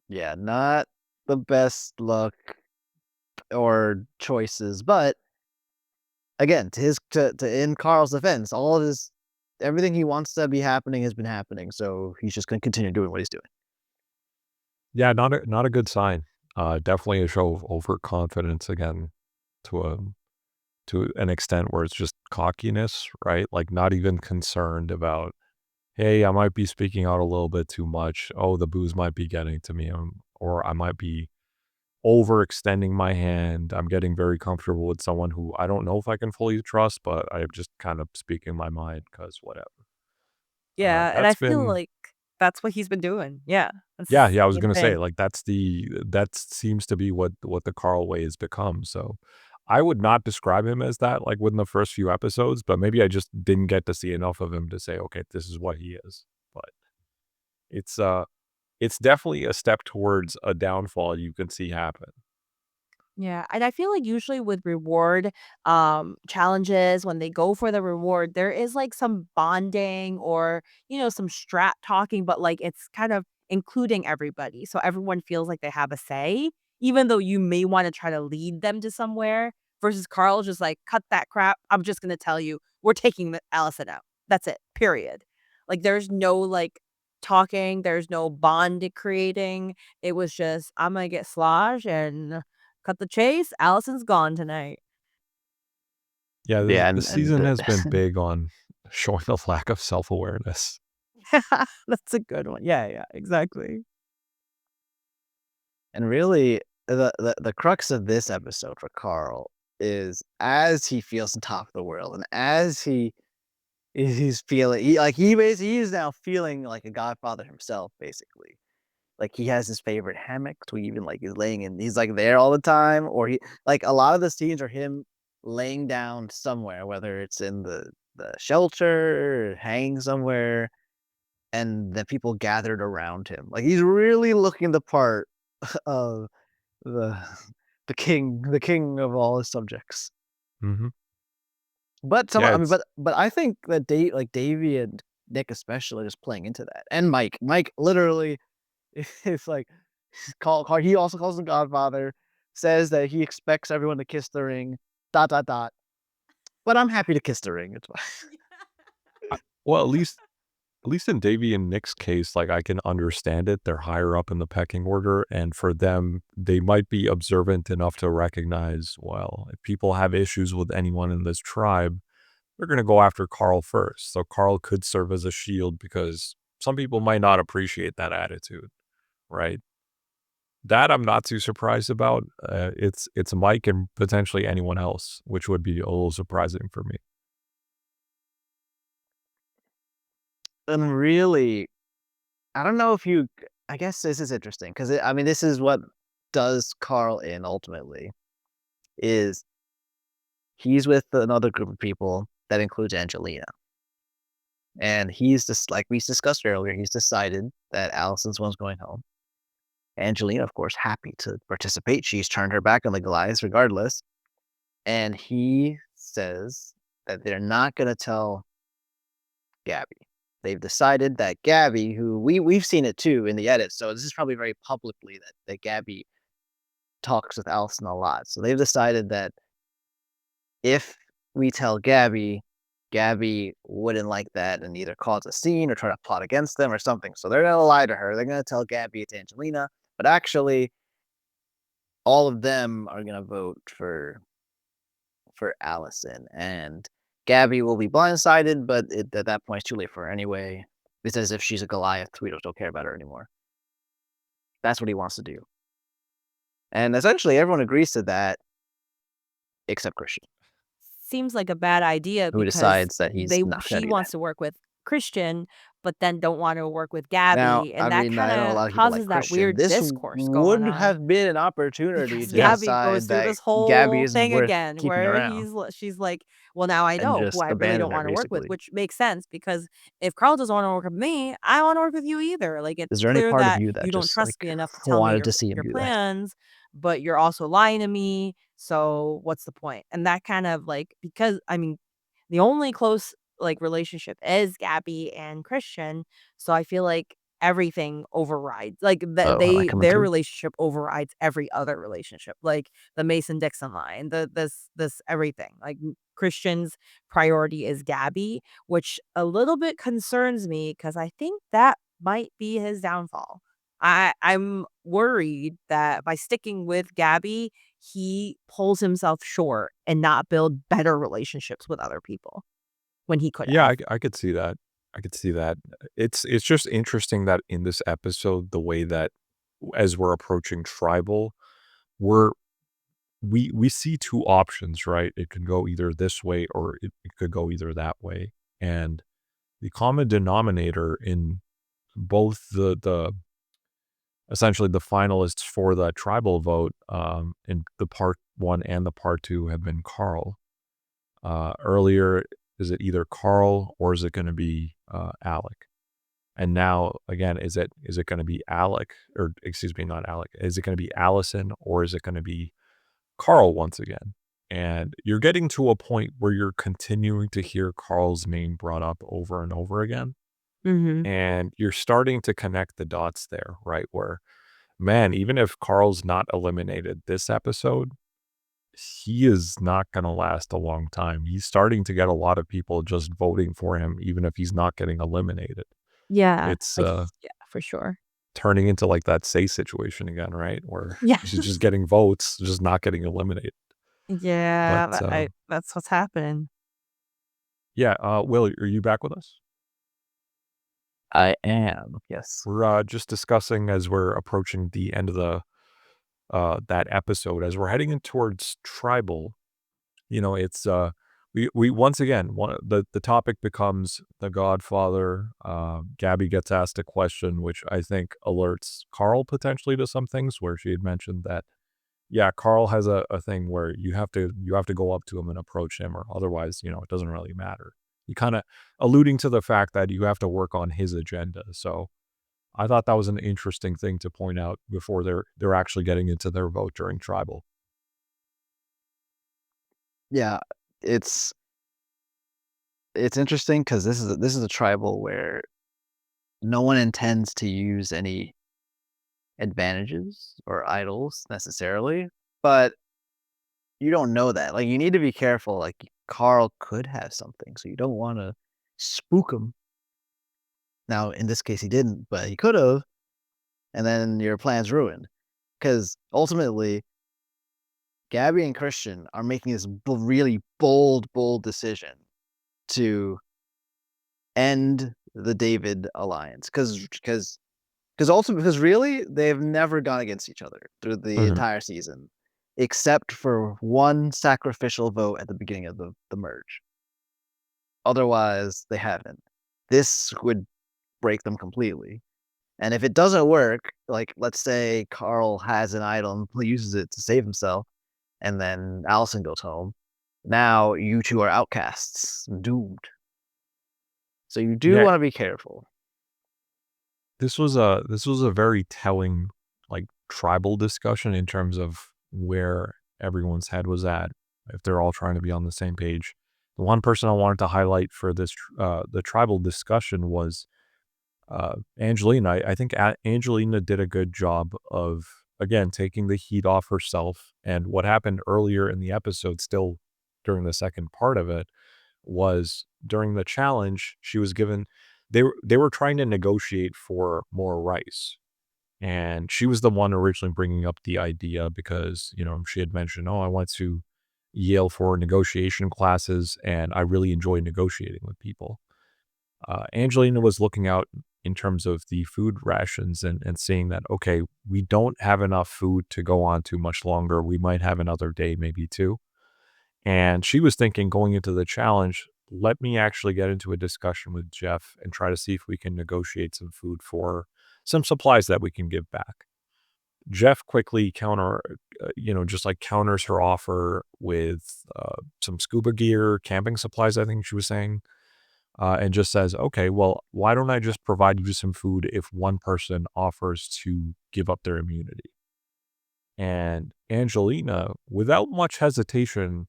Yeah, not the best luck or choices, but again, to in Carl's defense, all of his everything he wants to be happening has been happening, so he's just gonna continue doing what he's doing. Yeah, not a good sign. Definitely a show of overconfidence again to a to an extent where it's just cockiness, right? Like not even concerned about, hey, I might be speaking out a little bit too much. Oh, the booze might be getting to me, or I might be overextending my hand. I'm getting very comfortable with someone who I don't know if I can fully trust, but I'm just kind of speaking my mind because whatever. Yeah, and I That's feel been like that's what he's been doing. Yeah. That's Yeah, the yeah, I was same gonna say, thing. like, that seems to be what the Carl way has become, so I would not describe him as that, like, within the first few episodes, but maybe I just didn't get to see enough of him to say, "Okay, this is what he is." But it's, uh it's definitely a step towards a downfall you can see happen. Yeah, and I feel like usually with reward challenges, when they go for the reward, there is like some bonding or, some strat talking, but like it's kind of including everybody. So everyone feels like they have a say, even though you may want to try to lead them to somewhere versus Carl just like, cut that crap. I'm just going to tell you, we're taking Allison out. That's it. Period. Like there's no like talking, there's no bond creating. It was just, I'm going to get slosh and cut the chase, Allison's gone tonight. Yeah, Yeah, this and season has been big on showing a lack of self-awareness. That's a good one. Yeah, yeah, exactly. and really the crux of this episode for Carl is as he feels on top of the world and as he's feeling he is now feeling like a godfather himself, basically. Like, he has his favorite hammock to even, like, he's laying in he's, like, there all the time, or he like, a lot of the scenes are him laying down somewhere, whether it's in the shelter or hanging somewhere, and the people gathered around him. Like, he's really looking the part of the the king of all his subjects. Mhm. But some Yeah, I mean, it's but I think that Davey and Nick especially is playing into that, and Mike. Mike literally is like call he also calls him Godfather, says that he expects everyone to kiss the ring, dot, dot, dot. But I'm happy to kiss the ring, it's fine. well, at least in Davey and Nick's case, like, I can understand it. They're higher up in the pecking order, and for them, they might be observant enough to recognize, well, if people have issues with anyone in this tribe, they're gonna go after Carl first. So Carl could serve as a shield because some people might not appreciate that attitude, right? That I'm not too surprised about. It's Mike and potentially anyone else, which would be a little surprising for me. And really, I don't know if you I guess this is interesting 'cause I mean, this is what does Carl in ultimately, is he's with another group of people that includes Angelina, and he's just like we discussed earlier, he's decided that Allison's the one's going home. Angelina, of course, happy to participate, she's turned her back on the Goliaths regardless, and he says that they're not gonna tell Gabby. They've decided that Gabby, who we've seen it too in the edits, so this is probably very publicly that Gabby talks with Allison a lot. So they've decided that if we tell Gabby, Gabby wouldn't like that and either cause a scene or try to plot against them or something. So they're gonna lie to her. They're gonna tell Gabby it's Angelina, but actually all of them are gonna vote for Allison, and Gabby will be blindsided, but at that point, it's too late for her anyway. It's as if she's a Goliath. We just don't care about her anymore. That's what he wants to do. And essentially, everyone agrees to that except Christian, Seems like a bad idea who because decides that he's they not going she to do that. wants to work with Christian, but then don't want to work with Now, Gabby, I and that mean, I know a kinda lot of people like causes that Christian. weird This discourse going would on. have been an opportunity Because to Yeah. Gabby goes decide through that this Gabby whole isn't thing worth again keeping where around she's like, "Well, now I and know who just I really don't abandon her, wanna work with," basically. which makes sense because if Carl doesn't wanna work with me, I don't wanna work with you either. Like, it's Is there any clear part of that you you that don't just, trust like, me enough to tell me wanted to see him your do that? plans, but you're also lying to me, so what's the point? And that kind of, like because, I mean, the only close, like, relationship is Gabby and Christian, so I feel like everything overrides like, Oh, am I coming their through? relationship overrides every other relationship, like, the Mason-Dixon line, this everything, like, Christian's priority is Gabby, which a little bit concerns me because I think that might be his downfall. I'm worried that by sticking with Gabby, he pulls himself short and not build better relationships with other people when he could Yeah, have. I could see that. I could see that. It's just interesting that in this episode, the way that as we're approaching tribal, we're we see two options, right? It could go either this way or it could go either that way. And the common denominator in both the essentially the finalists for the tribal vote in the part one and the part two have been Carl. Earlier, is it either Carl or is it going to be Alec? And now again, is it going to be Alec or excuse me, not Alec? Is it going to be Allison or is it going to be Carl once again? And you're getting to a point where you're continuing to hear Carl's name brought up over and over again. Mhm. And you're starting to connect the dots there, right? Where, man, even if Carl's not eliminated this episode, he is not going to last a long time. He's starting to get a lot of people just voting for him, even if he's not getting eliminated. Yeah, It's like yeah, for sure. turning into like that say situation again, right? Where Yeah. she's just getting votes, just not getting eliminated. But Yeah, that's what's happening. yeah, Will, are you back with us? I am, yes. We're just discussing as we're approaching the end of the that episode, as we're heading in towards tribal. It's we once again the topic becomes the Godfather. Gabby gets asked a question, which I think alerts Carl potentially to some things where she had mentioned that yeah, Carl has a thing where you have to go up to him and approach him, or otherwise, it doesn't really matter. He kind of alluding to the fact that you have to work on his agenda. So I thought that was an interesting thing to point out before they're actually getting into their vote during tribal. Yeah, it's interesting because this is a tribal where no one intends to use any advantages or idols necessarily, but you don't know that. Like, you need to be careful, like, Carl could have something, so you don't wanna spook him. Now, in this case, he didn't, but he could've, and then your plan's ruined. Because ultimately, Gabby and Christian are making this really bold decision to end the David alliance. Because really, they've never gone against each other through the Mhm. entire season, except for one sacrificial vote at the beginning of the merge. Otherwise, they haven't. This would break them completely. And if it doesn't work, like, let's say Carl has an item, he uses it to save himself, and then Allison goes home. Now you 2 are outcasts, doomed. So you do Yeah, wanna be careful. this was a very telling, like, tribal discussion in terms of where everyone's head was at, if they're all trying to be on the same page. The one person I wanted to highlight for the tribal discussion was, Angelina. I think Angelina did a good job of, again, taking the heat off herself, and what happened earlier in the episode, still during the second part of it, was during the challenge, she was given they were trying to negotiate for more rice. And she was the one originally bringing up the idea because, she had mentioned, "Oh, I went to Yale for negotiation classes and I really enjoy negotiating with people." Angelina was looking out in terms of the food rations and seeing that, okay, we don't have enough food to go on too much longer. We might have another day, maybe two. And she was thinking going into the challenge, let me actually get into a discussion with Jeff and try to see if we can negotiate some food for some supplies that we can give back. Jeff quickly just like counters her offer with some scuba gear, camping supplies, I think she was saying, and just says, okay, well, why don't I just provide you some food if one person offers to give up their immunity? And Angelina, without much hesitation,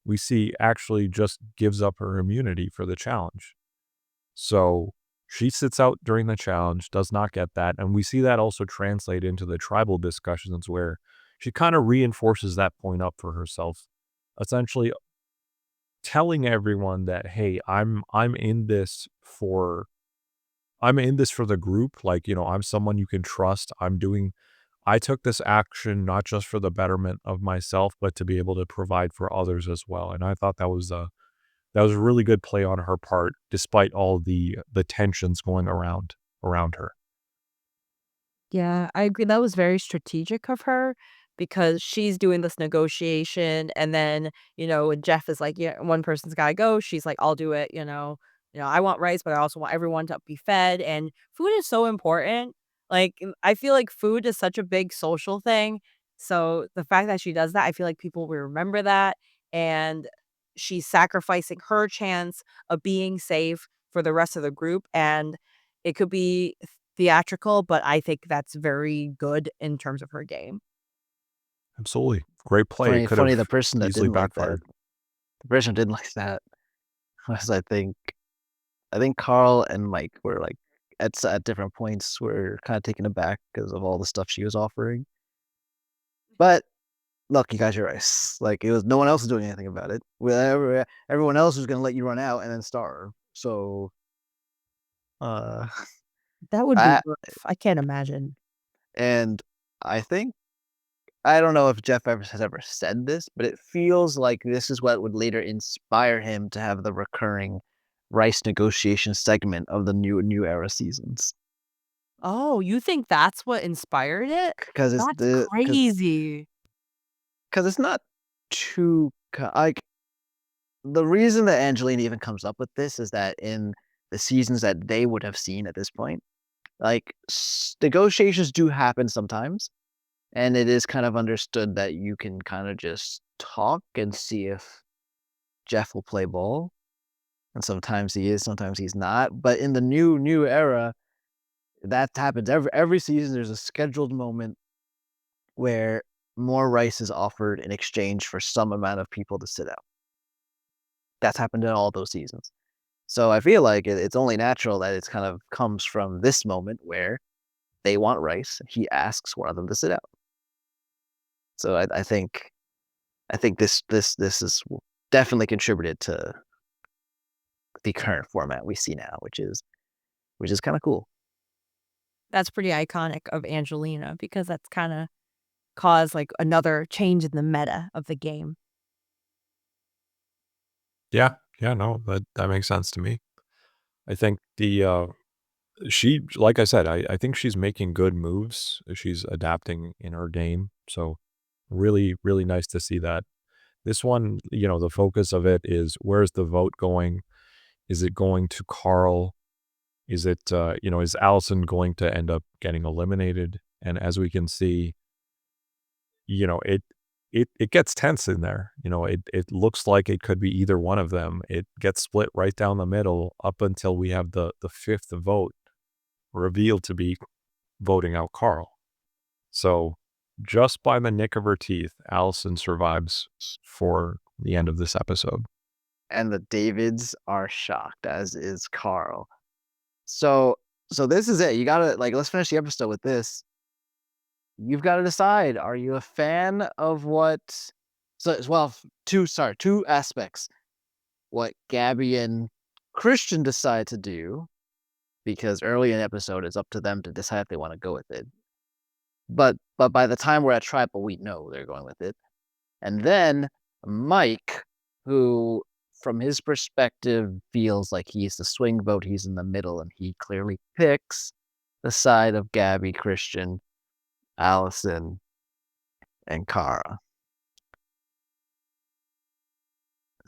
we see actually just gives up her immunity for the challenge. So she sits out during the challenge, does not get that. And we see that also translate into the tribal discussions where she kind of reinforces that point up for herself, essentially telling everyone that, hey, I'm in this for the group. Like, I'm someone you can trust. I took this action not just for the betterment of myself, but to be able to provide for others as well. And I thought that was a really good play on her part, despite all the tensions going around her. Yeah, I agree. That was very strategic of her because she's doing this negotiation and then, when Jeff is like, yeah, one person's gotta go, she's like, I'll do it, I want rice, but I also want everyone to be fed. And food is so important. Like, I feel like food is such a big social thing. So the fact that she does that, I feel like people will remember that. And she's sacrificing her chance of being safe for the rest of the group. And it could be theatrical, but I think that's very good in terms of her game. Absolutely. Great play. It Funny, could funny. have The person that easily didn't like that, backfired. the person who didn't like that was, I think Carl and Mike were like at different points were kind of taken aback because of all the stuff she was offering. But look, you got your rice. Like it was no one else was doing anything about it. Everyone else was gonna let you run out and then starve. So uh That would be I rough. I can't imagine. and I think I don't know if Jeff ever has ever said this, but it feels like this is what would later inspire him to have the recurring rice negotiation segment of the new era seasons. Oh, you think that's what inspired it? Because it's That's the crazy. because it's not too like the reason that Angelina even comes up with this is that in the seasons that they would have seen at this point, like negotiations do happen sometimes, and it is kind of understood that you can kind of just talk and see if Jeff will play ball. And sometimes he is, sometimes he's not. But in the new era, that happens every season. There's a scheduled moment where more rice is offered in exchange for some amount of people to sit out. That's happened in all those seasons. So I feel like it's only natural that it's kind of comes from this moment where they want rice. He asks one of them to sit out. So I think this is definitely contributed to the current format we see now, which is kind of cool. That's pretty iconic of Angelina because that's kinda caused, like, another change in the meta of the game. Yeah. Yeah, no, that makes sense to me. I think she like I said, I think she's making good moves. She's adapting in her game. So really, really nice to see that. This one, the focus of it is where's the vote going? Is it going to Carl? Is Allison going to end up getting eliminated? And as we can see, you know, it it gets tense in there. It looks like it could be either one of them. It gets split right down the middle up until we have the fifth vote revealed to be voting out Carl. So just by the nick of her teeth, Allison survives for the end of this episode. And the Davids are shocked, as is Carl. So so this is it. You gotta like let's finish the episode with this. You've got to decide. Are you a fan of what well, two aspects. What Gabby and Christian decide to do, because early in the episode it's up to them to decide if they want to go with it. But by the time we're at tribal, we know they're going with it. And then Mike, who from his perspective feels like he's the swing vote, he's in the middle, and he clearly picks the side of Gabby, Christian, Allison, and Kara.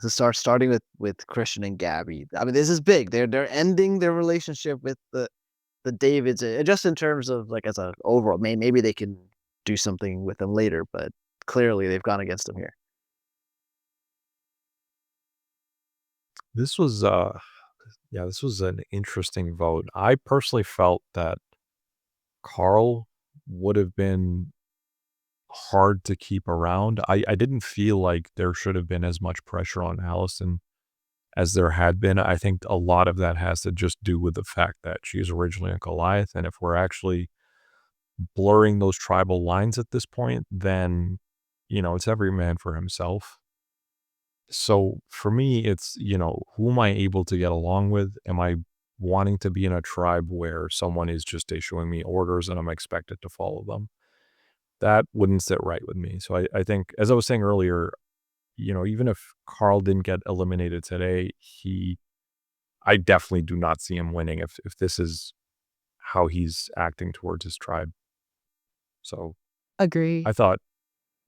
to starting with Christian and Gabby. I mean, this is big. They're ending their relationship with the Davids, just in terms of like as a overall. Maybe they can do something with them later, but clearly they've gone against them here. This was yeah, this was an interesting vote. I personally felt that Carl would have been hard to keep around. I didn't feel like there should have been as much pressure on Allison as there had been. I think a lot of that has to just do with the fact that she's originally a Goliath, and if we're actually blurring those tribal lines at this point, then, it's every man for himself. So for me, it's, who am I able to get along with? Am I wanting to be in a tribe where someone is just issuing me orders and I'm expected to follow them? That wouldn't sit right with me. So I think, as I was saying earlier, even if Carl didn't get eliminated today, I definitely do not see him winning if this is how he's acting towards his tribe. So Agree. I thought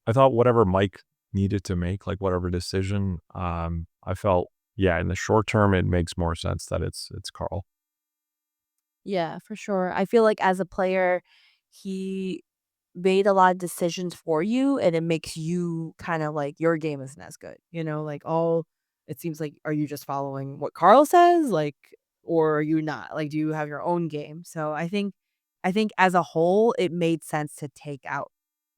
I thought whatever Mike needed to make, like whatever decision, I felt, yeah, in the short term, it makes more sense that it's Carl. Yeah, for sure. I feel like as a player, he made a lot of decisions for you, and it makes you kind of like your game isn't as good. Like all it seems like are you just following what Carl says, like, or are you not? Like, do you have your own game? So I think as a whole, it made sense to take out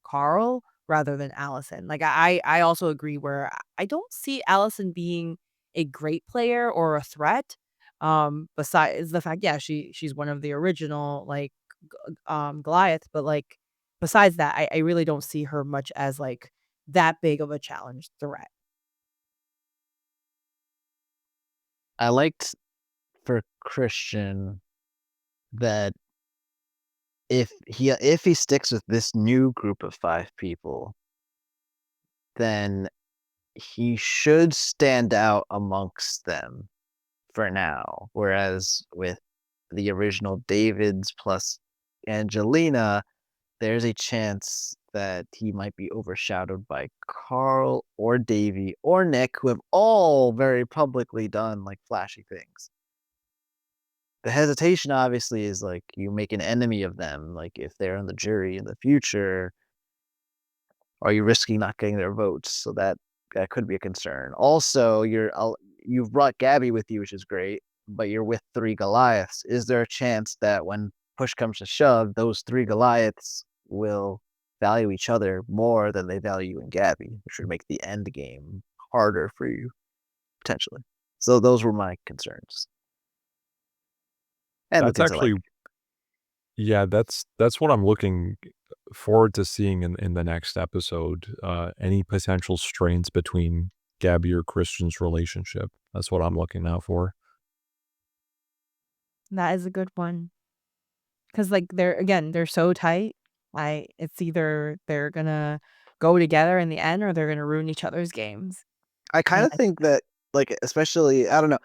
Carl rather than Allison. Like I also agree where I don't see Allison being a great player or a threat. Besides the fact, yeah, she's one of the original like Goliath, but like besides that, I really don't see her much as like that big of a challenge threat. I liked for Christian that if he sticks with this new group of 5 people, then he should stand out amongst them for now. Whereas with the original Davids plus Angelina, there's a chance that he might be overshadowed by Carl or Davie or Nick, who have all very publicly done like flashy things. The hesitation obviously is like you make an enemy of them. Like if they're on the jury in the future, are you risking not getting their votes? So that could be a concern. Also, you've brought Gabby with you, which is great, but you're with 3 Goliaths. Is there a chance that when push comes to shove, those 3 Goliaths will value each other more than they value you and Gabby, which would make the end game harder for you potentially. So those were my concerns and the That's things I like. actually, yeah, that's what I'm looking forward to seeing in the next episode. Any potential strains between Gabby or Christian's relationship. That's what I'm looking out for. That is a good one because like they're so tight. It's either they're gonna go together in the end or they're gonna ruin each other's games. I kind And of think that, like, especially, I don't know.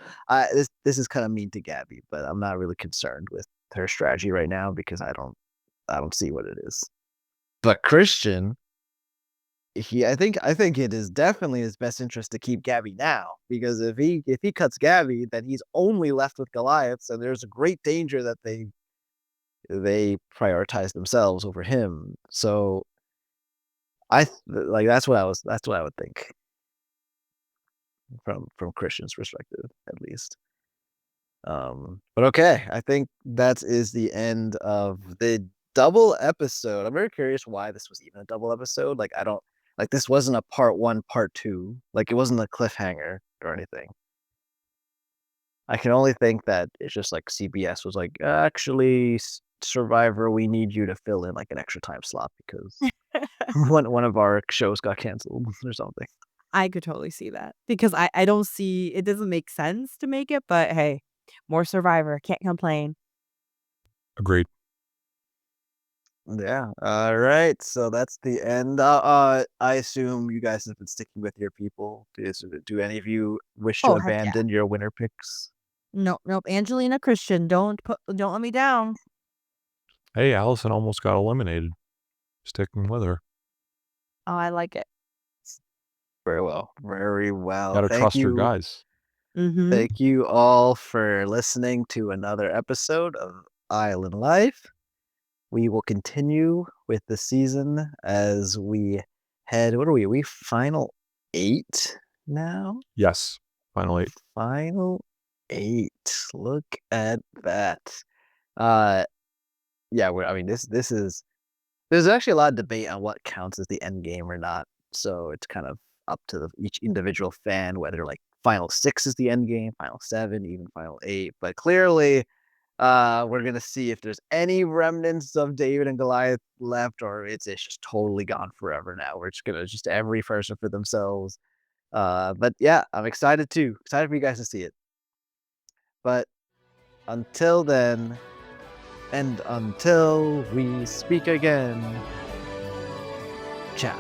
This is kind of mean to Gabby, but I'm not really concerned with her strategy right now because I don't see what it is. But Christian, I think it is definitely his best interest to keep Gabby now because if he cuts Gabby, then he's only left with Goliaths, and there's a great danger that they prioritize themselves over him. So like that's what I would think from Christian's perspective, at least. But okay, I think that is the end of the double episode. I'm very curious why this was even a double episode. Like, I don't like this wasn't a part one, part two. Like, it wasn't a cliffhanger or anything. I can only think that it's just like CBS was like, actually, Survivor, we need you to fill in like an extra time slot because one of our shows got canceled or something. I could totally see that because I don't see it doesn't make sense to make it, but hey, more Survivor, can't complain. Agreed. Yeah. All right. So that's the end. I assume you guys have been sticking with your people. Do any of you wish to Oh, heck yeah. abandon your winner picks? Nope, nope. Angelina Christian, don't let me down. Hey, Allison almost got eliminated. Sticking with her. Oh, I like it. Very well. Very well. Gotta trust your guys. Mhm. Thank you all for listening to another episode of Island Life. We will continue with the season as we head. What are we? Are we final 8 now? Yes. Final 8. Final 8. Look at that. Uh, yeah. I mean, this is. There's actually a lot of debate on what counts as the end game or not. So it's kind of up to each individual fan whether like final 6 is the end game, final 7, even final 8. But clearly, we're gonna see if there's any remnants of David and Goliath left, or it's just totally gone forever now. We're just gonna just every person for themselves. But yeah, I'm excited too. Excited for you guys to see it. But until then, and until we speak again, ciao.